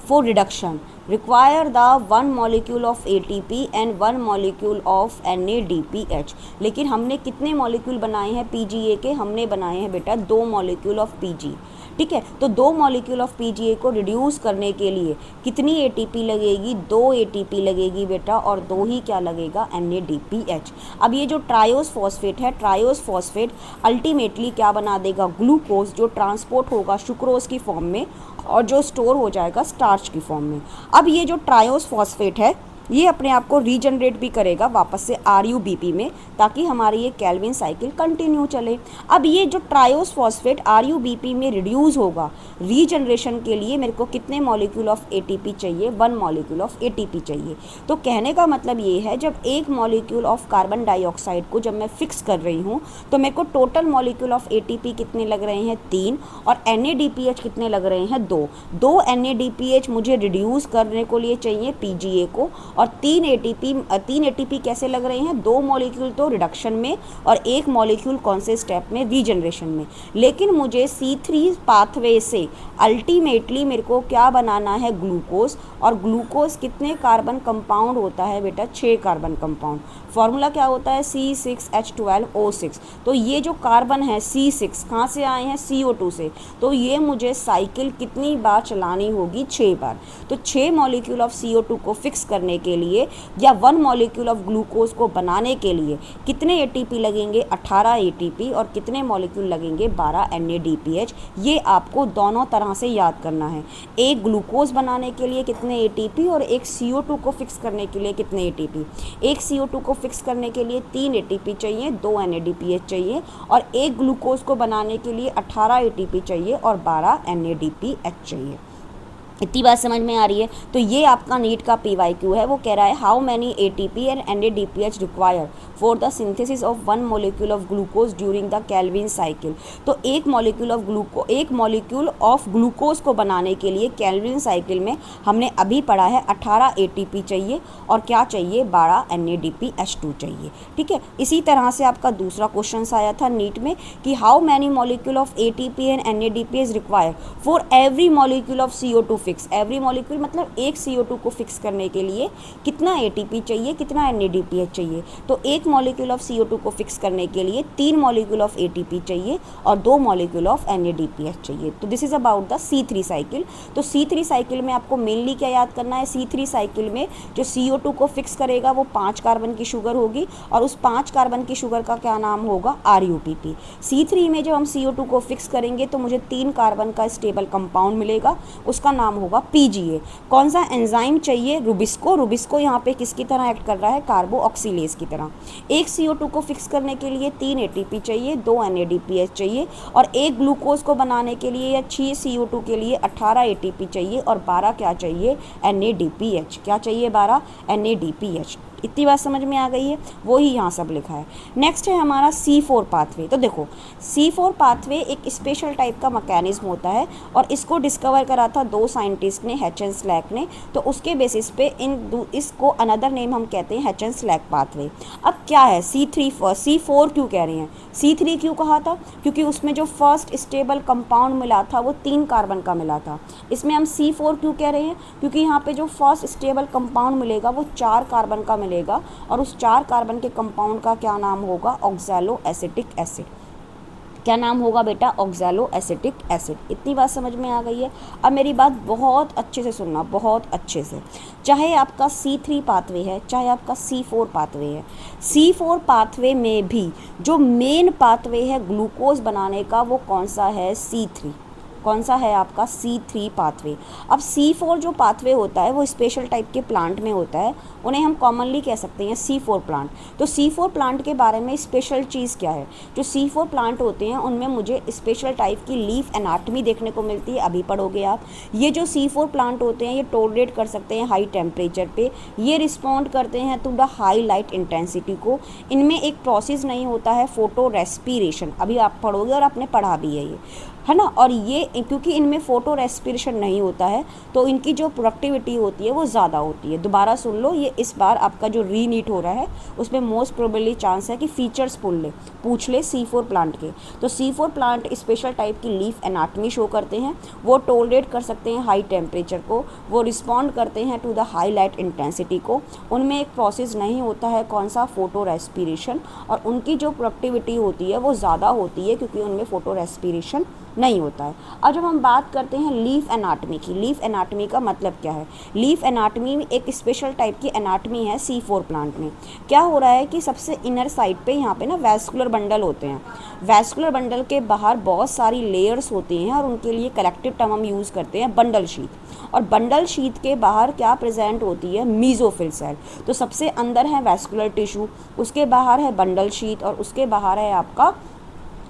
for reduction require the 1 molecule of ATP and 1 molecule of NADPH। लेकिन हमने कितने मॉलिक्यूल बनाए हैं PGA के, हमने बनाए हैं बेटा 2 मॉलिक्यूल ऑफ PG, ठीक है। तो 2 मॉलिक्यूल ऑफ पीजीए को रिड्यूस करने के लिए कितनी एटीपी लगेगी, 2 एटीपी लगेगी बेटा, और 2 ही क्या लगेगा, NADPH। अब ये जो ट्रायोस फॉस्फेट है, ट्रायोस फॉस्फेट अल्टीमेटली क्या बना देगा, ग्लूकोज, जो ट्रांसपोर्ट होगा सुक्रोज की फॉर्म में और जो स्टोर हो जाएगा स्टार्च की फॉर्म में। अब ये जो ट्रायोस फॉस्फेट है ये अपने आप को रीजनरेट भी करेगा वापस से RUBP में, ताकि हमारी ये केल्विन साइकिल कंटिन्यू चले। अब ये जो ट्रायोस फॉस्फेट RUBP में रिड्यूस होगा, रीजनरेशन के लिए मेरे को कितने मॉलिक्यूल ऑफ ATP चाहिए, 1 मॉलिक्यूल ऑफ ATP चाहिए। तो कहने का मतलब ये है, जब एक मॉलिक्यूल ऑफ कार्बन डाइऑक्साइड को जब मैं फिक्स कर रही हूँ तो मेरे को टोटल मॉलिक्यूल ऑफ ATP कितने लग रहे हैं, 3, और NADPH कितने लग रहे हैं, 2 NADPH मुझे रिड्यूस करने को लिए चाहिए PGA को, और 3 ATP कैसे लग रहे हैं, 2 मॉलिक्यूल तो रिडक्शन में और 1 मॉलिक्यूल कौन से स्टेप में, रीजनरेशन में। लेकिन मुझे C3 पाथवे से अल्टीमेटली मेरे को क्या बनाना है, ग्लूकोज, और ग्लूकोज कितने कार्बन कंपाउंड होता है बेटा, 6 कार्बन कंपाउंड। फॉर्मूला क्या होता है, C6H12O6। तो ये जो कार्बन है C6 कहाँ से आए हैं, CO2 से। तो ये मुझे साइकिल कितनी बार चलानी होगी, 6 बार। तो 6 मॉलिक्यूल ऑफ CO2 को फिक्स करने के लिए या 1 मॉलिक्यूल ऑफ ग्लूकोज को बनाने के लिए कितने ATP लगेंगे, 18 ATP, और कितने मॉलिक्यूल लगेंगे, 12 NADPH। ये आपको दोनों तरह से याद करना है। एक ग्लूकोज बनाने के लिए कितने ATP और एक CO2 को फिक्स करने के लिए कितने ATP। एक CO2 को फिक्स करने के लिए 3 ATP चाहिए, 2 NADPH चाहिए, और एक ग्लूकोज को बनाने के लिए 18 ATP चाहिए और 12 NADPH चाहिए। इतनी बात समझ में आ रही है। तो ये आपका नीट का PYQ है, वो कह रहा है how many ATP and NADPH require for the synthesis of 1 molecule of glucose during the Calvin cycle. तो एक मॉलिक्यूल ऑफ ग्लूकोज को बनाने के लिए केल्विन साइकिल में हमने अभी पढ़ा है 18 ATP चाहिए और क्या चाहिए, 12 NADPH2 चाहिए। ठीक है। इसी तरह से आपका दूसरा क्वेश्चन आया था नीट में कि how many molecule of ATP and NADPH require for every molecule of CO2 fix. Every molecule मतलब एक CO2 को फिक्स करने के लिए कितना ATP चाहिए, कितना NADPH चाहिए। तो एक मॉलिक्यूल ऑफ CO2 को फिक्स करने के लिए 3 मॉलिक्यूल ऑफ ATP चाहिए और 2 मॉलिक्यूल ऑफ NADPH चाहिए। तो this is about the C3 cycle. तो C3 साइकिल में आपको मेनली क्या याद करना है, C3 साइकिल में जो CO2 को फिक्स करेगा वो 5 कार्बन की शुगर होगी और उस 5 कार्बन की शुगर का क्या नाम होगा, RUPP। C3 में जब हम CO2 को फिक्स करेंगे तो मुझे 3 कार्बन का स्टेबल कंपाउंड मिलेगा, उसका नाम होगा PGA। कौन सा एंजाइम चाहिए, रुबिस्को यहाँ पे किसकी तरह एक्ट कर रहा है, कार्बोऑक्सीलेज की तरह। एक CO2 को फिक्स करने के लिए 3 ATP चाहिए, 2 NADPH चाहिए, और एक ग्लूकोज को बनाने के लिए या 6 CO2 के लिए 18 ATP चाहिए और 12 क्या चाहिए, NADPH। क्या चाहिए, 12 NADPH। इतनी बात समझ में आ गई है, वो ही यहाँ सब लिखा है। नेक्स्ट है हमारा C4 पाथवे। तो देखो C4 पाथवे एक स्पेशल टाइप का मैकेनिज्म होता है और इसको डिस्कवर करा था 2 साइंटिस्ट ने, हेचन स्लैक ने। तो उसके बेसिस पे इसको अनदर नेम हम कहते हैं हेचन स्लैक पाथवे। अब क्या है C4 क्यों कह रहे हैं, C3 क्यों कहा था, क्योंकि उसमें जो फर्स्ट स्टेबल कंपाउंड मिला था वो 3 कार्बन का मिला था। इसमें हम C4 क्यों कह रहे हैं, क्योंकि यहाँ पे जो फर्स्ट स्टेबल कंपाउंड मिलेगा वो 4 कार्बन का मिलेगा और उस 4 कार्बन के कंपाउंड का क्या नाम होगा, ऑक्सैलो एसिटिक एसिड। क्या नाम होगा बेटा, ऑक्सैलो एसिटिक एसिड। इतनी बात समझ में आ गई है। अब मेरी बात बहुत अच्छे से सुनना, बहुत अच्छे से। चाहे आपका C3 पाथवे है, चाहे आपका C4 पाथवे है, C4 पाथवे में भी जो मेन पाथवे है ग्लूकोज बनाने का वो कौन सा है, C3। कौन सा है आपका, C3 पाथवे। अब C4 जो पाथवे होता है वो स्पेशल टाइप के प्लांट में होता है, उन्हें हम कॉमनली कह सकते हैं C4 प्लांट। तो C4 प्लांट के बारे में स्पेशल चीज़ क्या है, जो C4 प्लांट होते हैं उनमें मुझे स्पेशल टाइप की लीफ एनाटमी देखने को मिलती है, अभी पढ़ोगे आप। ये जो C4 प्लांट होते हैं ये टॉलरेट कर सकते हैं हाई टेम्परेचर पे, ये रिस्पॉन्ड करते हैं to the high light intensity को। इनमें एक प्रोसेस नहीं होता है फोटो रेस्पिरेशन, अभी आप पढ़ोगे और आपने पढ़ा भी है ये, है ना। और ये क्योंकि इनमें फोटो रेस्पिरेशन नहीं होता है तो इनकी जो प्रोडक्टिविटी होती है वो ज़्यादा होती है। दोबारा सुन लो, ये इस बार आपका जो रीनीट हो रहा है उसमें मोस्ट प्रोबेबली चांस है कि फीचर्स पूछ ले C4 प्लांट के। तो C4 प्लांट स्पेशल टाइप की लीफ एनाटमी शो करते हैं, वो टॉलरेट कर सकते हैं हाई टेम्परेचर को, वो रिस्पॉन्ड करते हैं to the high light intensity को। उनमें एक प्रोसेस नहीं होता है कौन सा, फोटो रेस्पिरेशन, और उनकी जो प्रोडक्टिविटी होती है वो ज़्यादा होती है क्योंकि उनमें फोटो रेस्पिरेशन नहीं होता है। अब जब हम बात करते हैं लीफ एनाटमी की, लीफ एनाटमी का मतलब क्या है? लीफ एनाटमी में एक स्पेशल टाइप की एनाटमी है C4 प्लांट में। क्या हो रहा है कि सबसे इनर साइड पे यहाँ पे ना वैस्कुलर बंडल होते हैं। वैस्कुलर बंडल के बाहर बहुत सारी लेयर्स होती हैं और उनके लिए कलेक्टिव टर्म हम यूज़ करते हैं बंडल शीथ। और बंडल शीथ के बाहर क्या प्रेजेंट होती है? Mesophyll cell. तो सबसे अंदर है वैस्कुलर टिश्यू, उसके बाहर है बंडल शीथ और उसके बाहर है आपका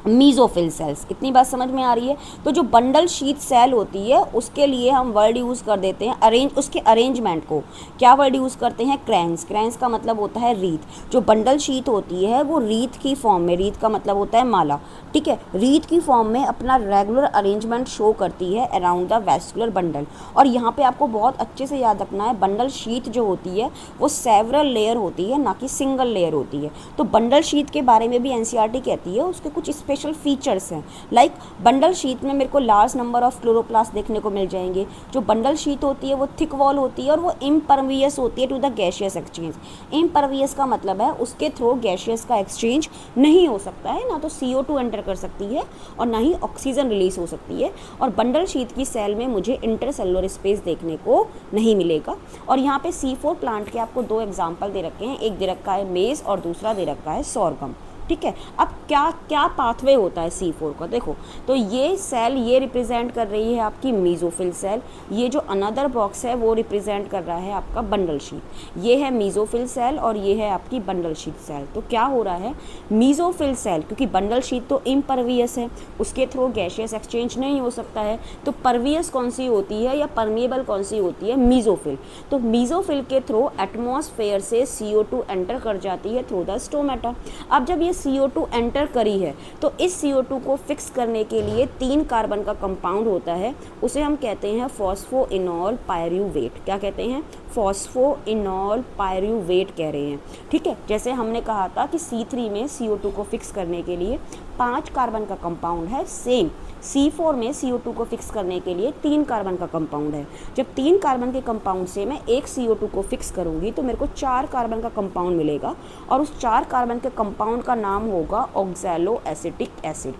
मीजोफिल सेल्स। इतनी बात समझ में आ रही है? तो जो बंडल शीथ सेल होती है उसके लिए हम वर्ड यूज़ कर देते हैं उसके अरेंजमेंट को क्या वर्ड यूज़ करते हैं? क्रैंस। क्रैंस का मतलब होता है रीथ। जो बंडल शीथ होती है वो रीथ की फॉर्म में, रीथ का मतलब होता है माला, ठीक है, रीथ की फॉर्म में अपना रेगुलर अरेंजमेंट शो करती है अराउंड द वैस्कुलर बंडल। और यहाँ पे आपको बहुत अच्छे से याद रखना है, बंडल शीथ जो होती है वो सेवरल लेयर होती है, ना कि सिंगल लेयर होती है। तो बंडल शीथ के बारे में भी एनसीईआरटी कहती है उसके कुछ स्पेशल फीचर्स हैं। लाइक बंडल शीथ में मेरे को लार्ज नंबर ऑफ क्लोरोप्लास्ट देखने को मिल जाएंगे। जो बंडल शीथ होती है वो थिक वॉल होती है और वो इम्परवियस होती है to the gaseous exchange. Impervious का मतलब है उसके थ्रू गैशियस का एक्सचेंज नहीं हो सकता है, ना तो CO2 एंटर कर सकती है और ना ही ऑक्सीजन रिलीज हो सकती है। और बंडल शीथ की सेल में मुझे इंटरसेलुलर स्पेस देखने को नहीं मिलेगा। और यहाँ पे C4 प्लांट के आपको दो एग्जाम्पल दे रखे हैं, एक दे रखा है मेज और दूसरा दे रखा है सोरगम, ठीक है। अब क्या क्या पाथवे होता है C4 का? देखो, तो ये सेल ये रिप्रेजेंट कर रही है आपकी मीजोफिल सेल, ये जो अनदर बॉक्स है वो रिप्रेजेंट कर रहा है आपका बंडल शीथ। ये है मीजोफिल सेल और ये है आपकी बंडल शीथ सेल। तो क्या हो रहा है, मीजोफिल सेल, क्योंकि बंडल शीथ तो इम्परवियस है, उसके थ्रू गैशियस एक्सचेंज नहीं हो सकता है, तो परवियस कौन सी होती है या परमिएबल कौन सी होती है? मीजोफिल। तो मीजोफिल के थ्रू एटमॉस्फेयर से CO2 एंटर कर जाती है थ्रू द स्टोमेटा। अब जब ये CO2 एंटर करी है तो इस CO2 को फिक्स करने के लिए 3 कार्बन का कंपाउंड होता है, उसे हम कहते हैं फॉस्फोइनॉल पायरुवेट। क्या कहते हैं? फॉस्फोइनॉल पायरुवेट कह रहे हैं, ठीक है। जैसे हमने कहा था कि C3 में CO2 को फिक्स करने के लिए 5 कार्बन का कंपाउंड है, सेम C4 में CO2 को फिक्स करने के लिए 3 कार्बन का कंपाउंड है। जब 3 कार्बन के कंपाउंड से मैं एक CO2 को फिक्स करूंगी तो मेरे को 4 कार्बन का कंपाउंड मिलेगा और उस 4 कार्बन के कंपाउंड का नाम होगा ऑक्सैलो एसिटिक एसिड।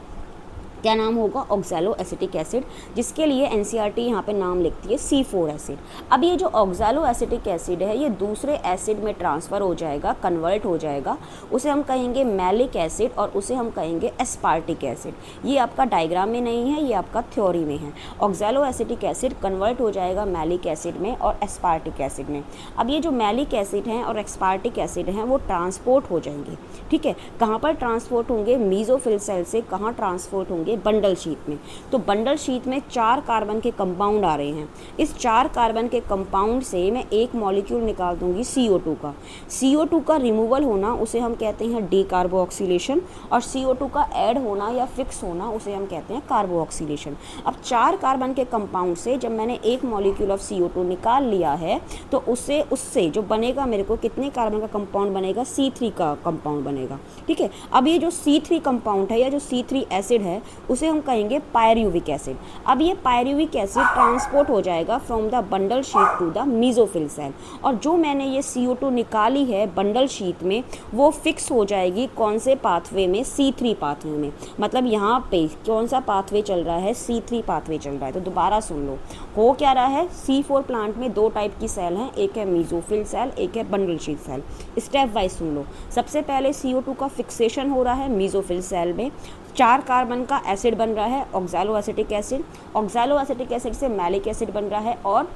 क्या नाम होगा? ऑक्सैलो एसिटिक एसिड, जिसके लिए एनसीईआरटी यहाँ पे नाम लिखती है C4 एसिड। अब ये जो ऑक्सैलो एसिटिक एसिड है ये दूसरे एसिड में ट्रांसफ़र हो जाएगा, कन्वर्ट हो जाएगा, उसे हम कहेंगे मैलिक एसिड और उसे हम कहेंगे एस्पार्टिक एसिड। ये आपका डायग्राम में नहीं है, ये आपका थ्योरी में है। ऑक्सैलो एसिटिक एसिड कन्वर्ट हो जाएगा मैलिक एसिड में और एस्पार्टिक एसिड में। अब ये जो मैलिक एसिड हैं और एस्पार्टिक एसिड हैं वो ट्रांसपोर्ट हो जाएंगे, ठीक है। कहाँ पर ट्रांसपोर्ट होंगे? मीजोफिल सेल से कहाँ ट्रांसपोर्ट होंगे? बंडल शीथ में। तो बंडल शीथ में 4 कार्बन के कंपाउंड आ रहे हैं। इस 4 कार्बन के कंपाउंड से मैं एक मॉलिक्यूल निकाल दूंगी CO2 का। CO2 का रिमूवल होना उसे हम कहते हैं डीकार्बोक्सिलेशन और CO2 का ऐड होना या फिक्स होना उसे हम कहते हैं कार्बोक्सिलेशन। अब 4 कार्बन के कंपाउंड से जब मैंने एक मॉलिक्यूल ऑफ CO2 निकाल लिया है तो उससे जो बनेगा मेरे को कितने कार्बन का कंपाउंड बनेगा? C3 का कंपाउंड बनेगा, ठीक है। अब ये जो C3 कंपाउंड है या जो C3 एसिड है उसे हम कहेंगे पायरुविक एसिड। अब ये पायरुविक एसिड ट्रांसपोर्ट हो जाएगा from the bundle sheath to the mesophyll cell और जो मैंने ये CO2 निकाली है बंडल शीथ में वो फिक्स हो जाएगी कौन से पाथवे में? C3 पाथवे में। मतलब यहाँ पे कौन सा पाथवे चल रहा है? C3 पाथवे चल रहा है। तो दोबारा सुन लो, हो क्या रहा है? C4 प्लांट में 2 टाइप की सेल हैं, एक है मीजोफिल सेल, एक है bundle sheath cell. Stepwise सुन लो। सबसे पहले CO2 का फिक्सेशन हो रहा है मीजोफिल सेल में, 4 कार्बन का एसिड बन रहा है oxalo acetic acid. Oxalo acetic acid से मैलिक एसिड बन रहा है और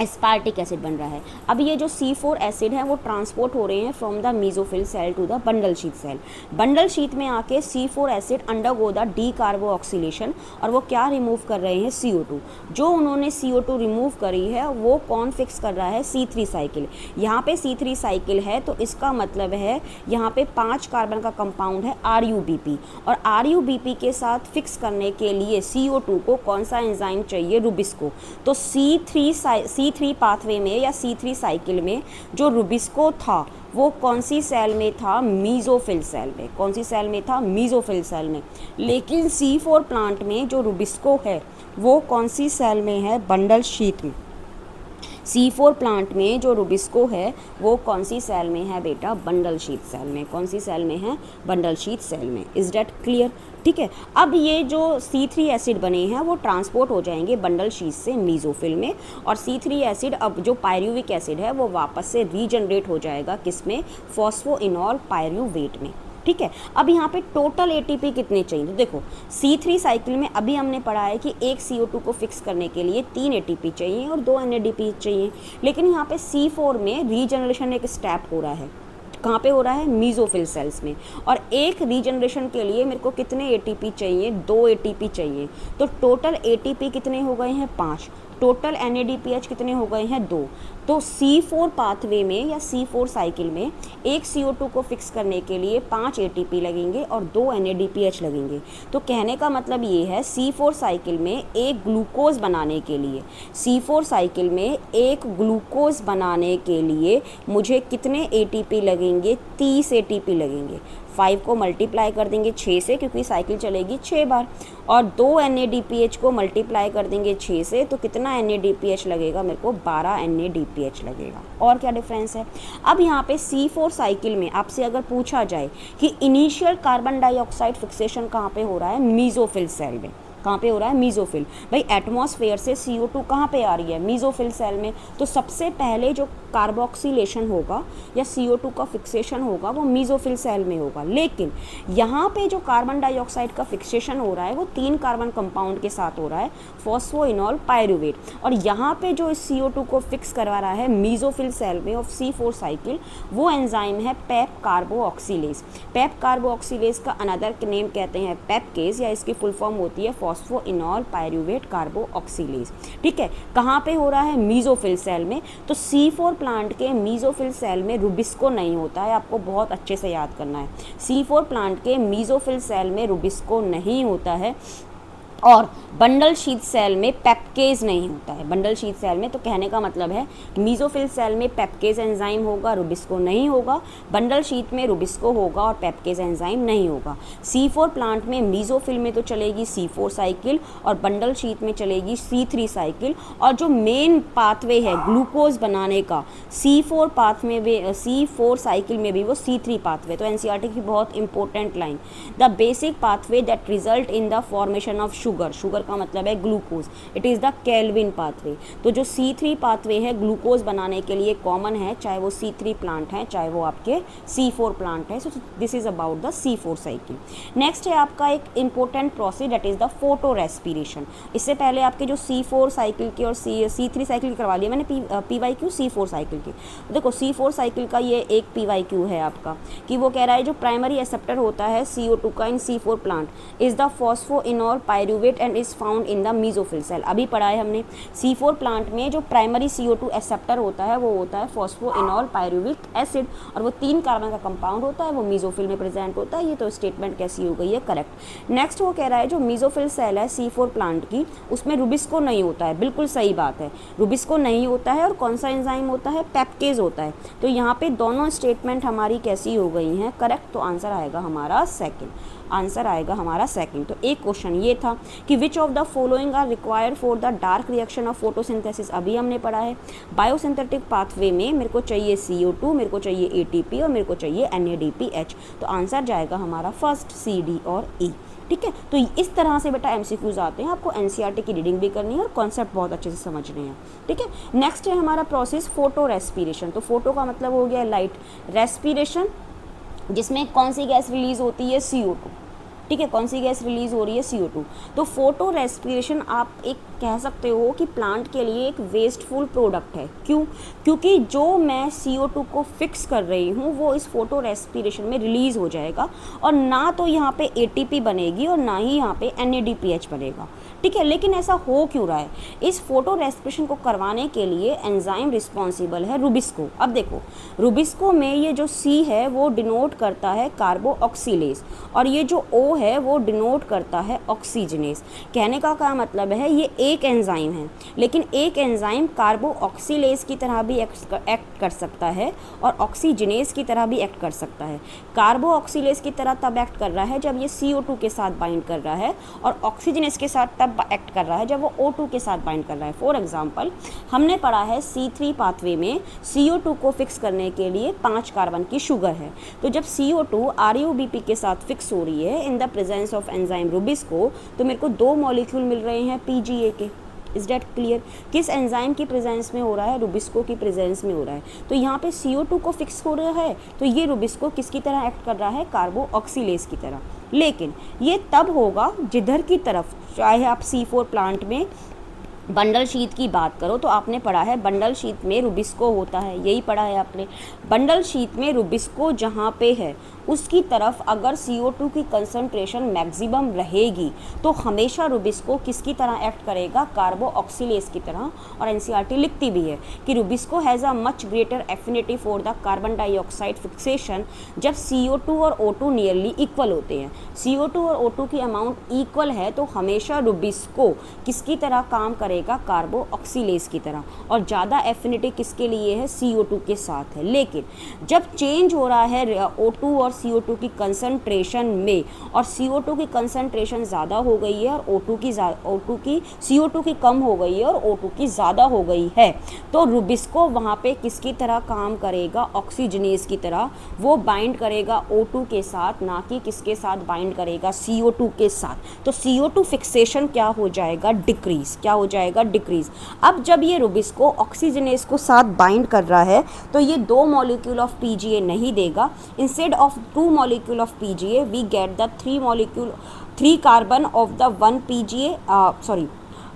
एस्पार्टिक एसिड बन रहा है। अब ये जो C4 एसिड है वो ट्रांसपोर्ट हो रहे हैं from the mesophyll cell to the bundle sheath cell. Bundle sheath में आके C4 acid undergo the decarboxylation और वो क्या रिमूव कर रहे हैं? CO2। जो उन्होंने CO2 रिमूव करी है वो कौन फिक्स कर रहा है? C3 cycle. यहाँ पे C3 साइकिल है तो इसका मतलब है यहाँ पे 5 कार्बन का कंपाउंड है RuBp और RuBp के साथ फिक्स करने के लिए CO2 को कौन सा एंजाइम चाहिए? रुबिस्को। तो C3 पाथवे में या C3 साइकिल में जो रुबिस्को था वो कौन सी सेल में था? मीजोफिल सेल में। कौन सी सेल में था? मीजोफिल सेल में। लेकिन C4 प्लांट में जो रुबिस्को है वो कौन सी सेल में है? बंडल शीथ में। C4 प्लांट में जो रुबिस्को है वो कौन सी सेल में है बेटा? बंडल शीथ सेल में। कौन सी सेल में है? बंडल शीथ सेल में। Is that clear? ठीक है। अब ये जो C3 एसिड बने हैं वो ट्रांसपोर्ट हो जाएंगे बंडल शीथ से मीजोफिल में, और C3 एसिड अब जो पायरुविक एसिड है वो वापस से रीजनरेट हो जाएगा किसमें, फॉस्फोइनॉल पायरुवेट में। ठीक है। अब यहाँ पे टोटल एटीपी कितने चाहिए, तो देखो C3 साइकिल में अभी हमने पढ़ा है कि एक CO2 को फिक्स करने के लिए 3 एटीपी चाहिए और 2 NADP चाहिए, लेकिन यहाँ पे C4 में रीजनरेशन एक स्टेप हो रहा है। कहाँ पे हो रहा है, मीजोफिल सेल्स में, और एक रीजनरेशन के लिए मेरे को कितने एटीपी चाहिए, 2 एटीपी चाहिए। तो टोटल एटीपी कितने हो गए हैं, 5। टोटल NADPH कितने हो गए हैं, 2। तो C4 पाथवे में या C4 साइकिल में एक CO2 को फिक्स करने के लिए 5 ATP लगेंगे और 2 NADPH लगेंगे। तो कहने का मतलब ये है C4 साइकिल में एक ग्लूकोज बनाने के लिए, C4 साइकिल में एक ग्लूकोज बनाने के लिए मुझे कितने ATP लगेंगे, 30 ATP लगेंगे। 5 को मल्टीप्लाई कर देंगे 6 से, क्योंकि साइकिल चलेगी 6 बार, और 2 NADPH को मल्टीप्लाई कर देंगे 6 से, तो कितना NADPH लगेगा, मेरे को 12 NADPH लगेगा। और क्या डिफरेंस है। अब यहाँ पे C4 साइकिल में आपसे अगर पूछा जाए कि इनिशियल कार्बन डाइऑक्साइड फिक्सेशन कहाँ पे हो रहा है, मीजोफिल सेल में। कहाँ पे हो रहा है, मीजोफिल। भाई एटमॉस्फेयर से CO2 कहाँ पे आ रही है, मीजोफिल सेल में। तो सबसे पहले जो कार्बोक्सिलेशन होगा या CO2 का फिक्सेशन होगा वो मीजोफिल सेल में होगा, लेकिन यहाँ पे जो कार्बन डाइऑक्साइड का फिक्सेशन हो रहा है वो 3 कार्बन कंपाउंड के साथ हो रहा है, फॉस्फोइनॉल पायरुवेट। और यहाँ पे जो इस CO2 को फिक्स करवा रहा है मीजोफिल सेल में ऑफ C4 साइकिल, वो एंजाइम है पेप कार्बोऑक्सीलेज। पेप कार्बोऑक्सीलेज का अनदर नेम कहते हैं पेपकेज, या इसकी फुल फॉर्म होती है फॉस्फोइनॉल पायरुवेट कार्बोऑक्सीलेज। ठीक है। कहाँ पे हो रहा है, मीजोफिल सेल में। तो C4 प्लांट के मीजोफिल सेल में रुबिस्को नहीं होता है, आपको बहुत अच्छे से याद करना है। C4 प्लांट के मीजोफिल सेल में रुबिस्को नहीं होता है, और बंडल शीथ सेल में पेपकेज नहीं होता है। बंडल शीथ सेल में, तो कहने का मतलब है मीजोफिल सेल में पेपकेज एंजाइम होगा, रुबिस्को नहीं होगा। बंडल शीथ में रुबिस्को होगा और पेपकेज एंजाइम नहीं होगा। C4 प्लांट में मीजोफिल में तो चलेगी C4 साइकिल और बंडल शीथ में चलेगी C3 साइकिल, और जो मेन पाथवे है ग्लूकोज बनाने का C4 पाथवे में, C4 साइकिल में भी वो C3 पाथवे। तो NCERT की बहुत important line, the basic pathway that result in the formation of sugar का मतलब है glucose, it is the kelvin pathway. तो जो C3 पाथवे है ग्लूकोज बनाने के लिए कॉमन है, चाहे वो C3 प्लांट है चाहे वो आपके C4 प्लांट है। So this is about the C4 cycle. Next है आपका एक important process, that is the photo respiration. इससे पहले आपके जो C4 साइकिल की और C3 साइकिल की करवा लिया मैंने PYQ C4 साइकिल की। देखो C4 साइकिल का ये एक PYQ है आपका, कि वो कह रहा है जो प्राइमरी एक्सेप्टर होता है CO2 का in C4 plant is the phosphoenol pyruvate and is found in the mesophyll cell. अभी पढ़ा है हमने, C4 प्लांट में जो प्राइमरी CO2 एक्सेप्टर होता है वो होता है फॉस्फोइनॉल पायरुविक एसिड, और वो 3 कार्बन का कंपाउंड होता है, वो मीजोफिल में प्रेजेंट होता है। ये तो स्टेटमेंट कैसी हो गई है, करेक्ट। नेक्स्ट वो कह रहा है जो मीजोफिल सेल है C4 प्लांट की, उसमें रुबिस्को नहीं होता है। बिल्कुल सही बात है, रुबिस्को नहीं होता है, और कौन सा एंजाइम होता है, पेपकेज होता है। तो यहाँ पे दोनों स्टेटमेंट हमारी कैसी हो गई हैं, करेक्ट। तो आंसर आएगा हमारा सेकंड, आंसर आएगा हमारा सेकंड। तो एक क्वेश्चन ये था कि which of the following are required for the dark reaction of photosynthesis. अभी हमने पढ़ा है बायोसिंथेटिक पाथवे में मेरे को चाहिए CO2, मेरे को चाहिए ATP और मेरे को चाहिए NADPH। तो आंसर जाएगा हमारा फर्स्ट C, D और E। ठीक है। तो इस तरह से बेटा MCQs आते हैं, आपको NCERT की रीडिंग भी करनी है और कॉन्सेप्ट बहुत अच्छे से समझने हैं। ठीक है। नेक्स्ट है हमारा प्रोसेस फोटो रेस्पिरेशन। तो फोटो का मतलब हो गया लाइट, रेस्पिरेशन जिसमें कौन सी गैस रिलीज होती है, CO2। ठीक है, कौन सी गैस रिलीज हो रही है, CO2। तो फोटो रेस्पिरेशन आप एक कह सकते हो कि प्लांट के लिए एक वेस्टफुल प्रोडक्ट है। क्यों? क्योंकि जो मैं CO2 को फिक्स कर रही हूँ वो इस फोटो रेस्पिरेशन में रिलीज हो जाएगा, और ना तो यहाँ पे ATP बनेगी और ना ही यहाँ पे NADPH बनेगा। ठीक है। लेकिन ऐसा हो क्यों रहा है, इस फोटो रेस्पिरेशन को करवाने के लिए एंजाइम रिस्पॉन्सिबल है रुबिस्को। अब देखो रुबिस्को में ये जो C है वो डिनोट करता है कार्बोऑक्सीलेज, और ये जो O है वो डिनोट करता है ऑक्सीजनेज। कहने का क्या मतलब है, ये एक एंजाइम है, लेकिन एक एंजाइम कार्बोऑक्सीलेज की तरह भी एक्ट कर सकता है और ऑक्सीजनेज की तरह भी एक्ट कर सकता है। कार्बोऑक्सीलेज की तरह तब एक्ट कर रहा है जब ये CO2 के साथ बाइंड कर रहा है, और ऑक्सीजनेज के साथ तब जब एक्ट कर रहा है, जब वो O2 के साथ बाइंड कर रहा है। फॉर एग्जांपल हमने पढ़ा है C3 पाथवे में CO2 को फिक्स करने के लिए 5 कार्बन की शुगर है। तो जब CO2 RUBP के साथ फिक्स हो रही है in the presence of enzyme Rubisco, तो मेरे को 2 मॉलिक्यूल मिल रहे हैं PGA के। Is that clear? किस एंजाइम की प्रेजेंस में हो रहा है? रुबिस्को की प्रेजेंस में हो रहा है। तो यहाँ पे CO2 को फिक्स हो रहा है, तो ये रुबिस्को किसकी तरह एक्ट कर रहा है? कार्बो ऑक्सीलेज की तरह। लेकिन ये तब होगा जिधर की तरफ, चाहे आप C4 प्लांट में बंडल शीट की बात करो तो आपने पढ़ा है बंडल शीट में रुबिस्को होता है, यही पढ़ा है आपने। बंडल शीट में रुबिस्को जहाँ पे है उसकी तरफ अगर CO2 की कंसंट्रेशन मैक्सिमम रहेगी तो हमेशा रुबिस्को किसकी तरह एक्ट करेगा? कार्बो ऑक्सीलेज की तरह। और NCERT लिखती भी है कि Rubisco has a much greater affinity for the carbon dioxide fixation जब CO2 और O2 नियरली इक्वल होते हैं। CO2 और O2 की अमाउंट इक्वल है तो हमेशा रुबिस्को किसकी तरह काम करेगा? कार्बो ऑक्सीलेज की तरह। और ज़्यादा एफिनिटी किसके लिए है? CO2 के साथ है। लेकिन जब चेंज हो रहा है O2 और CO2 की कंसंट्रेशन में, और CO2 की कंसंट्रेशन ज़्यादा हो गई है और CO2 की कम हो गई है और O2 की ज़्यादा हो गई है, तो रुबिस्को वहाँ पे किसकी तरह काम करेगा? ऑक्सीजनेज की तरह। वो बाइंड करेगा O2 के साथ, ना कि किसके साथ बाइंड करेगा? CO2 के साथ। तो CO2 फिक्सेशन क्या हो जाएगा? डिक्रीज। क्या हो जाएगा? डिक्रीज। अब जब ये रुबिस्को ऑक्सीजनेज को साथ बाइंड कर रहा है तो ये 2 मॉलिक्यूल ऑफ PGA नहीं देगा। Instead of 2 molecule of PGA we get the 3 carbon of the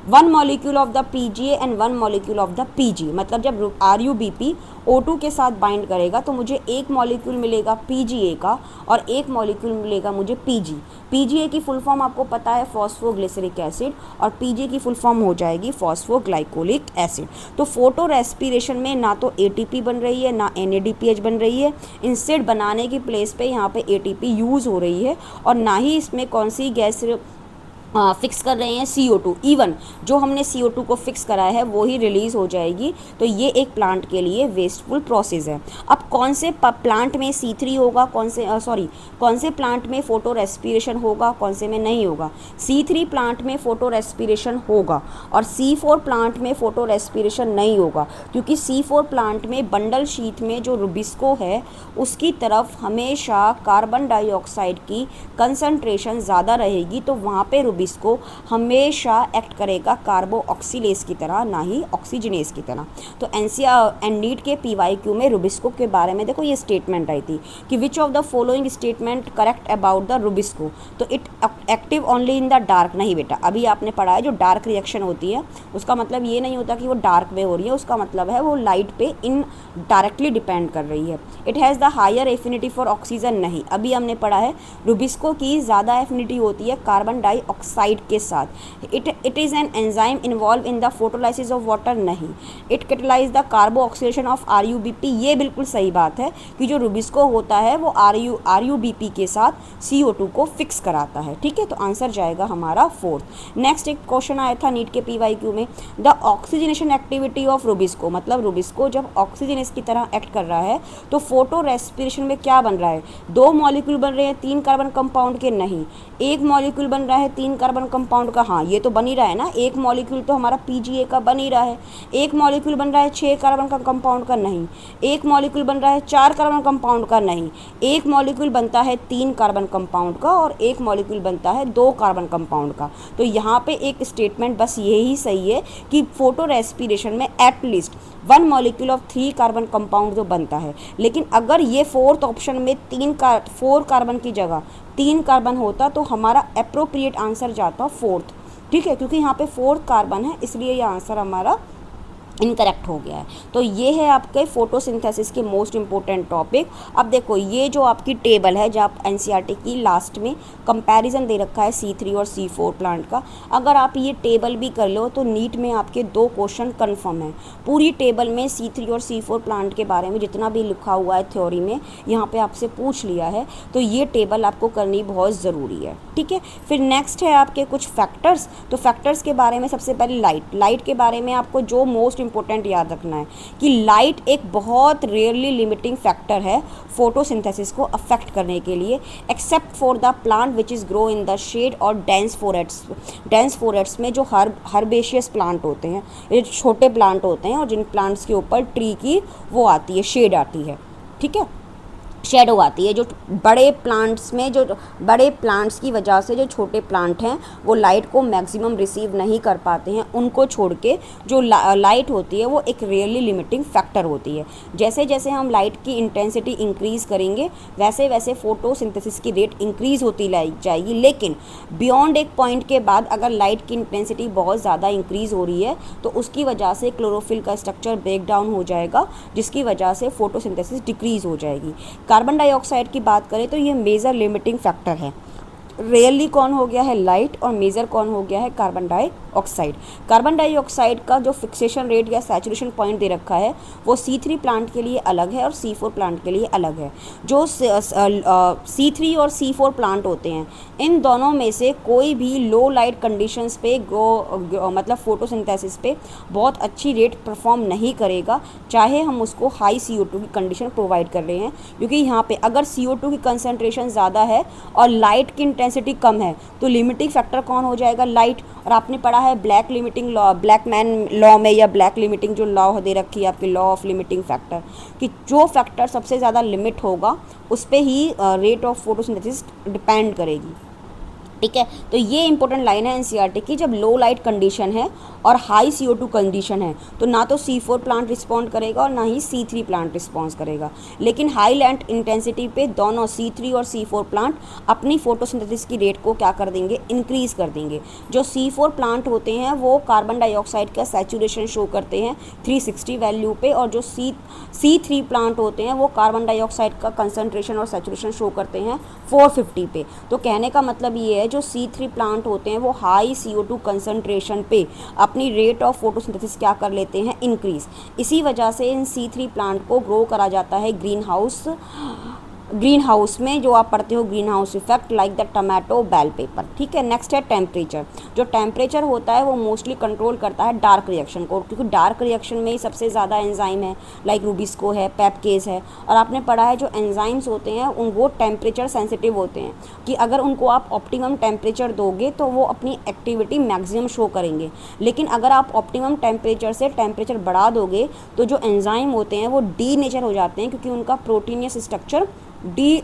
1 molecule of the PGA and 1 molecule of the PG। मतलब जब RUBP O2 के साथ बाइंड करेगा तो मुझे एक मॉलिक्यूल मिलेगा PGA का और एक मॉलिक्यूल मिलेगा मुझे PG। PGA की फुल फॉर्म आपको पता है फॉस्फोग्लिसरिक एसिड, और PG की फुल फॉर्म हो जाएगी फॉस्फोग्लाइकोलिक एसिड। तो फोटो रेस्पिरेशन में ना तो ATP बन रही है ना NADPH बन रही है। इंस्टेड बनाने की प्लेस पे यहाँ पे ATP यूज़ हो रही है, और ना ही इसमें कौन सी गैस फिक्स कर रहे हैं? CO2। इवन जो हमने CO2 को फिक्स करा है वो ही रिलीज़ हो जाएगी। तो ये एक प्लांट के लिए वेस्टफुल प्रोसेस है। अब कौन से प्लांट में C3 होगा, कौन से प्लांट में फोटो रेस्पिरेशन होगा, कौन से में नहीं होगा? C3 प्लांट में फोटो रेस्पिरेशन होगा और C4 प्लांट में फोटो रेस्पिरेशन नहीं होगा, क्योंकि C4 प्लांट में बंडल शीट में जो रुबिस्को है उसकी तरफ हमेशा कार्बन डाइऑक्साइड की कंसंट्रेशन ज़्यादा रहेगी, तो वहाँ पे रुबिस्को हमेशा एक्ट करेगा कार्बो ऑक्सीलेज की तरह, ना ही ऑक्सीजनेज की तरह। तो NCERT एंड नीट के PYQ में रुबिस्को के बारे में देखो ये स्टेटमेंट आई थी कि which of the following statement correct about the rubisco. तो it active only in the dark. नहीं बेटा, अभी आपने पढ़ा है जो डार्क रिएक्शन होती है उसका मतलब ये नहीं होता कि वो डार्क में हो रही है, उसका मतलब है वो लाइट पे इन डायरेक्टली डिपेंड कर रही है। It has the higher affinity for oxygen. नहीं, अभी हमने पढ़ा है रुबिस्को की ज़्यादा एफिनिटी होती है कार्बन डाइऑक्साइड के साथ। It is an enzyme involve in the photolysis of water. नहीं, it catalyse the carbo oxidation of RUBP। ये बिल्कुल सही बात है कि जो रुबिस्को होता है वो RUBP के साथ CO2 को फिक्स कराता है। ठीक है, तो आंसर जाएगा हमारा 4th। नेक्स्ट एक क्वेश्चन आया था नीट के PYQ में, the oxygenation activity of Rubisco. मतलब रुबिस्को जब ऑक्सीजनेस की तरह एक्ट कर रहा है तो फोटो रेस्पिरेशन में क्या बन रहा है? 2 मॉलिक्यूल बन रहे हैं 3 कार्बन कंपाउंड के। नहीं, एक मॉलिक्यूल बन रहा है 3 कार्बन कंपाउंड का। हाँ, ये तो बन ही रहा है ना, एक मॉलिक्यूल तो हमारा PGA का बन ही रहा है। एक मॉलिक्यूल बन रहा है 6 कार्बन का कंपाउंड का। नहीं, एक मॉलिक्यूल बन रहा है 4 कार्बन कंपाउंड का। नहीं, एक मॉलिक्यूल बनता है 3 कार्बन कंपाउंड का और एक मॉलिक्यूल बनता है 2 कार्बन कंपाउंड का। तो यहाँ पे एक स्टेटमेंट बस यही सही है कि फोटो रेस्पिरेशन में at least 1 molecule of 3 carbon compound जो बनता है। लेकिन अगर ये 4th ऑप्शन में 4 कार्बन की जगह 3 कार्बन होता तो हमारा अप्रोप्रिएट आंसर जाता 4th। ठीक है, क्योंकि यहाँ पे 4th कार्बन है इसलिए ये आंसर हमारा इनकरेक्ट हो गया है। तो ये है आपके फोटोसिंथेसिस के मोस्ट इंपॉर्टेंट टॉपिक। अब देखो ये जो आपकी टेबल है, जो आप NCERT की लास्ट में कंपैरिजन दे रखा है C3 और C4 प्लांट का, अगर आप ये टेबल भी कर लो तो नीट में आपके 2 क्वेश्चन कन्फर्म है। पूरी टेबल में C3 और C4 प्लांट के बारे में जितना भी लिखा हुआ है थ्योरी में यहाँ पे आपसे पूछ लिया है, तो ये टेबल आपको करनी बहुत ज़रूरी है। ठीक है, फिर नेक्स्ट है आपके कुछ फैक्टर्स। तो फैक्टर्स के बारे में सबसे पहले लाइट के बारे में आपको जो मोस्ट इंपॉर्टेंट याद रखना है कि लाइट एक बहुत रेयरली लिमिटिंग फैक्टर है फोटोसिंथेसिस को अफेक्ट करने के लिए, except for the plant which is grow in the shade और डेंस फॉरेस्ट्स में जो हर्बेशियस प्लांट होते हैं, ये छोटे प्लांट होते हैं और जिन प्लांट्स के ऊपर ट्री की वो आती है, शेड आती है, ठीक है, शेडो आती है। जो बड़े प्लांट्स की वजह से जो छोटे प्लांट हैं वो लाइट को मैक्सिमम रिसीव नहीं कर पाते हैं, उनको छोड़ के जो लाइट होती है वो एक रियली लिमिटिंग फैक्टर होती है। जैसे जैसे हम लाइट की इंटेंसिटी इंक्रीज़ करेंगे वैसे वैसे फोटोसिंथेसिस की रेट इंक्रीज़ होती जाएगी, लेकिन बियॉन्ड एक पॉइंट के बाद अगर लाइट की इंटेंसिटी बहुत ज़्यादा इंक्रीज़ हो रही है तो उसकी वजह से क्लोरोफिल का स्ट्रक्चर ब्रेक डाउन हो जाएगा, जिसकी वजह से फोटोसिंथेसिस डिक्रीज़ हो जाएगी। कार्बन डाइऑक्साइड की बात करें तो ये मेजर लिमिटिंग फैक्टर है। रेयरली कौन हो गया है, लाइट, और मेजर कौन हो गया है, कार्बन डाइऑक्साइड। कार्बन डाइऑक्साइड का जो फिक्सेशन रेट या सैचुरेशन पॉइंट दे रखा है वो C3 प्लांट के लिए अलग है और C4 प्लांट के लिए अलग है। जो C3 और C4 प्लांट होते हैं इन दोनों में से कोई भी लो लाइट कंडीशंस पे मतलब फोटोसिंथेसिस पे बहुत अच्छी रेट परफॉर्म नहीं करेगा, चाहे हम उसको हाई CO2 की कंडीशन प्रोवाइड कर रहे हैं, क्योंकि यहाँ पे अगर CO2 की कंसनट्रेशन ज़्यादा है और लाइट की इंटेंसिटी कम है तो लिमिटिंग फैक्टर कौन हो जाएगा, लाइट। और आपने पढ़ा है ब्लैकमैन लॉ में, या ब्लैक लिमिटिंग जो लॉ दे रखी है आपकी, लॉ ऑफ लिमिटिंग फैक्टर, कि जो फैक्टर सबसे ज़्यादा लिमिट होगा उस पर ही रेट ऑफ फोटोसिंथेसिस डिपेंड करेगी, ठीक है। तो ये इंपॉर्टेंट लाइन है एनसीईआरटी की, जब लो लाइट कंडीशन है और हाई CO2 कंडीशन है तो ना तो C4 प्लांट रिस्पॉन्ड करेगा और ना ही C3 प्लांट रिस्पॉन्स करेगा, लेकिन हाई लाइट इंटेंसिटी पे दोनों C3 और C4 प्लांट अपनी फोटोसिंथेसिस की रेट को क्या कर देंगे, इंक्रीज़ कर देंगे। जो C4 प्लांट होते हैं वो कार्बन डाइऑक्साइड का सैचुरेशन शो करते हैं 360 वैल्यू पे, और जो C3 प्लांट होते हैं वो कार्बन डाइऑक्साइड का कंसनट्रेशन और सैचुरेशन शो करते हैं 450 पे। तो कहने का मतलब ये है जो C3 प्लांट होते हैं वो हाई CO2 कंसनट्रेशन पे अपनी रेट ऑफ फोटोसिंथेसिस क्या कर लेते हैं, इंक्रीज़। इसी वजह से इन C3 प्लांट को ग्रो करा जाता है ग्रीन हाउस में, जो आप पढ़ते हो green house effect, like the tomato bell pepper, ठीक है। नेक्स्ट है टेम्परेचर। जो टेम्परेचर होता है वो मोस्टली कंट्रोल करता है डार्क रिएक्शन को, क्योंकि डार्क रिएक्शन में ही सबसे ज़्यादा एंजाइम है, लाइक रूबिस्को है, पेपकेज है। और आपने पढ़ा है जो एंजाइम्स होते हैं वो टेम्परेचर सेंसिटिव होते हैं, कि अगर उनको आप ऑप्टिमम टेम्परेचर दोगे तो वो अपनी एक्टिविटी मैक्सिमम शो करेंगे, लेकिन अगर आप ऑप्टिमम टेम्परेचर से टेम्परेचर बढ़ा दोगे तो जो एंजाइम होते हैं वो डी नेचर हो जाते हैं, क्योंकि उनका प्रोटीनियस स्ट्रक्चर डी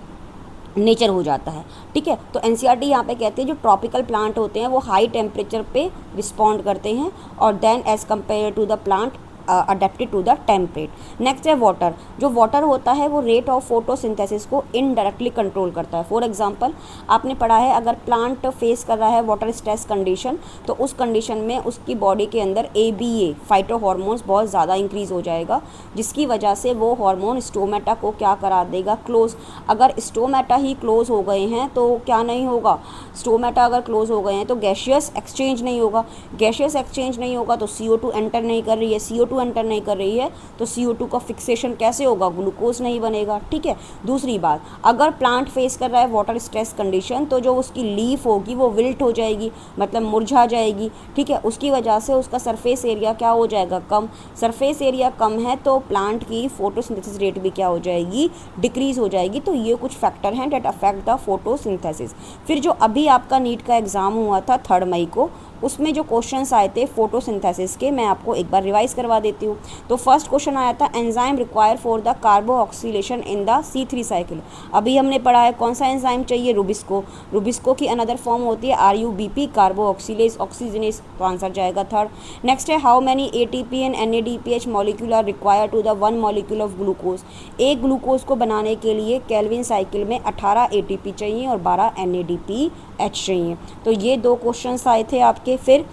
नेचर हो जाता है, ठीक है। तो एनसीईआरटी यहाँ पे कहते हैं जो ट्रॉपिकल प्लांट होते हैं वो हाई टेम्परेचर पे रिस्पॉन्ड करते हैं और then as compare to the plant adapted to the temperate. Next है वाटर। जो वाटर होता है वो रेट ऑफ फोटोसिंथेसिस को इनडायरेक्टली कंट्रोल करता है। फॉर एग्जांपल आपने पढ़ा है अगर प्लांट फेस कर रहा है वाटर स्ट्रेस कंडीशन तो उस कंडीशन में उसकी बॉडी के अंदर ABA फाइटो हार्मोन्स बहुत ज़्यादा इंक्रीज़ हो जाएगा, जिसकी वजह से वो हार्मोन स्टोमेटा को क्या करा देगा, क्लोज। अगर स्टोमेटा ही क्लोज हो गए हैं तो क्या नहीं होगा, स्टोमेटा अगर क्लोज हो गए हैं तो गैशियस एक्सचेंज नहीं होगा, गैशियस एक्सचेंज नहीं होगा तो CO2 एंटर नहीं कर रही है, CO2 एंटर नहीं कर रही है तो CO2 का फिक्सेशन कैसे होगा, ग्लूकोज नहीं बनेगा, ठीक है। दूसरी बात, अगर प्लांट फेस कर रहा है वाटर स्ट्रेस कंडीशन तो जो उसकी लीफ होगी वो विल्ट हो जाएगी, मतलब मुरझा जाएगी, ठीक है। उसकी वजह से उसका सरफेस एरिया क्या हो जाएगा, कम। सरफेस एरिया कम है तो प्लांट की फोटोसिंथेसिस रेट भी क्या हो जाएगी, डिक्रीज हो जाएगी। तो ये कुछ फैक्टर हैं डेट अफेक्ट द फोटोसिंथेसिस। फिर जो अभी आपका नीट का एग्ज़ाम हुआ था 3 मई को, उसमें जो क्वेश्चंस आए थे फोटोसिंथेसिस के, मैं आपको एक बार रिवाइज करवा देती हूँ। तो फर्स्ट क्वेश्चन आया था enzyme require for the carboxylation in the C3 cycle. अभी हमने पढ़ा है कौन सा एंजाइम चाहिए, रूबिस्को। रूबिस्को की अनदर फॉर्म होती है RUBP, कार्बोऑक्सीलेज ऑक्सीजनेस, तो आंसर जाएगा 3rd। नेक्स्ट है how many ATP and NADPH molecule are require to the 1 molecule of glucose. एक ग्लूकोज को बनाने के लिए केल्विन साइकिल में 18 ATP चाहिए और 12 NADPH चाहिए। तो ये 2 क्वेश्चंस आए थे आपके। फिर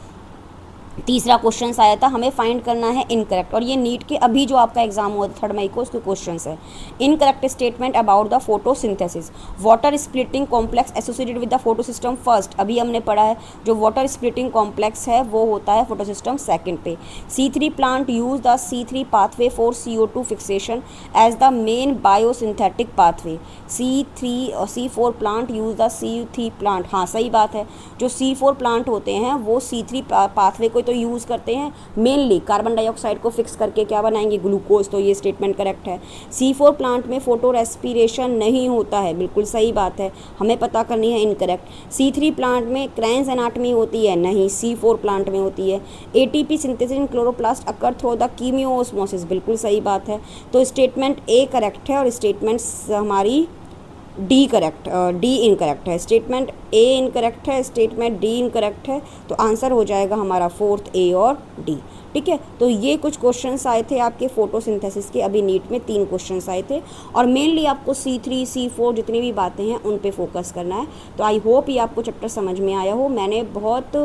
तीसरा क्वेश्चन आया था हमें फाइंड करना है इनकरेक्ट, और ये नीट के अभी जो आपका एग्जाम हुआ 3 मई को उसके क्वेश्चंस है। Incorrect statement about the photosynthesis, water splitting complex associated with the photosystem first. अभी हमने पढ़ा है जो वाटर स्प्लिटिंग कॉम्प्लेक्स है वो होता है फोटोसिस्टम सेकंड पे। C3 plant use the C3 pathway for CO2 fixation as the main biosynthetic pathway. C4 plant use the C3 plant, हाँ सही बात है, जो C4 प्लांट होते हैं वो C3 पाथवे को तो यूज़ करते हैं मेनली कार्बन डाइऑक्साइड को फिक्स करके क्या बनाएंगे, ग्लूकोज, तो ये स्टेटमेंट करेक्ट है। C4 प्लांट में फोटो रेस्पिरेशन नहीं होता है, बिल्कुल सही बात है, हमें पता करनी है, इनकरेक्ट। C3 प्लांट में क्रेन्स एनाटमी होती है, नहीं, C4 प्लांट में होती है। ATP synthesis in chloroplast occur through the chemiosmosis, बिल्कुल सही बात है। तो स्टेटमेंट ए करेक्ट है और स्टेटमेंट हमारी डी करेक्ट, डी इनकरेक्ट है। स्टेटमेंट ए इनकरेक्ट है, स्टेटमेंट डी इनकरेक्ट है, तो आंसर हो जाएगा हमारा फोर्थ ए और डी। ठीक है, तो ये कुछ क्वेश्चंस आए थे आपके फोटोसिंथेसिस के, अभी नीट में 3 क्वेश्चंस आए थे और मेनली आपको C3 C4 जितनी भी बातें हैं उन पे फोकस करना है। तो आई होप ये आपको चैप्टर समझ में आया हो। मैंने बहुत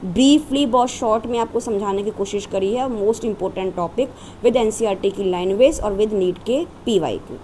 ब्रीफली, बहुत शॉर्ट में आपको समझाने की कोशिश करी है most important topic with NCERT की लैंग्वेज और विद नीट के PYQ।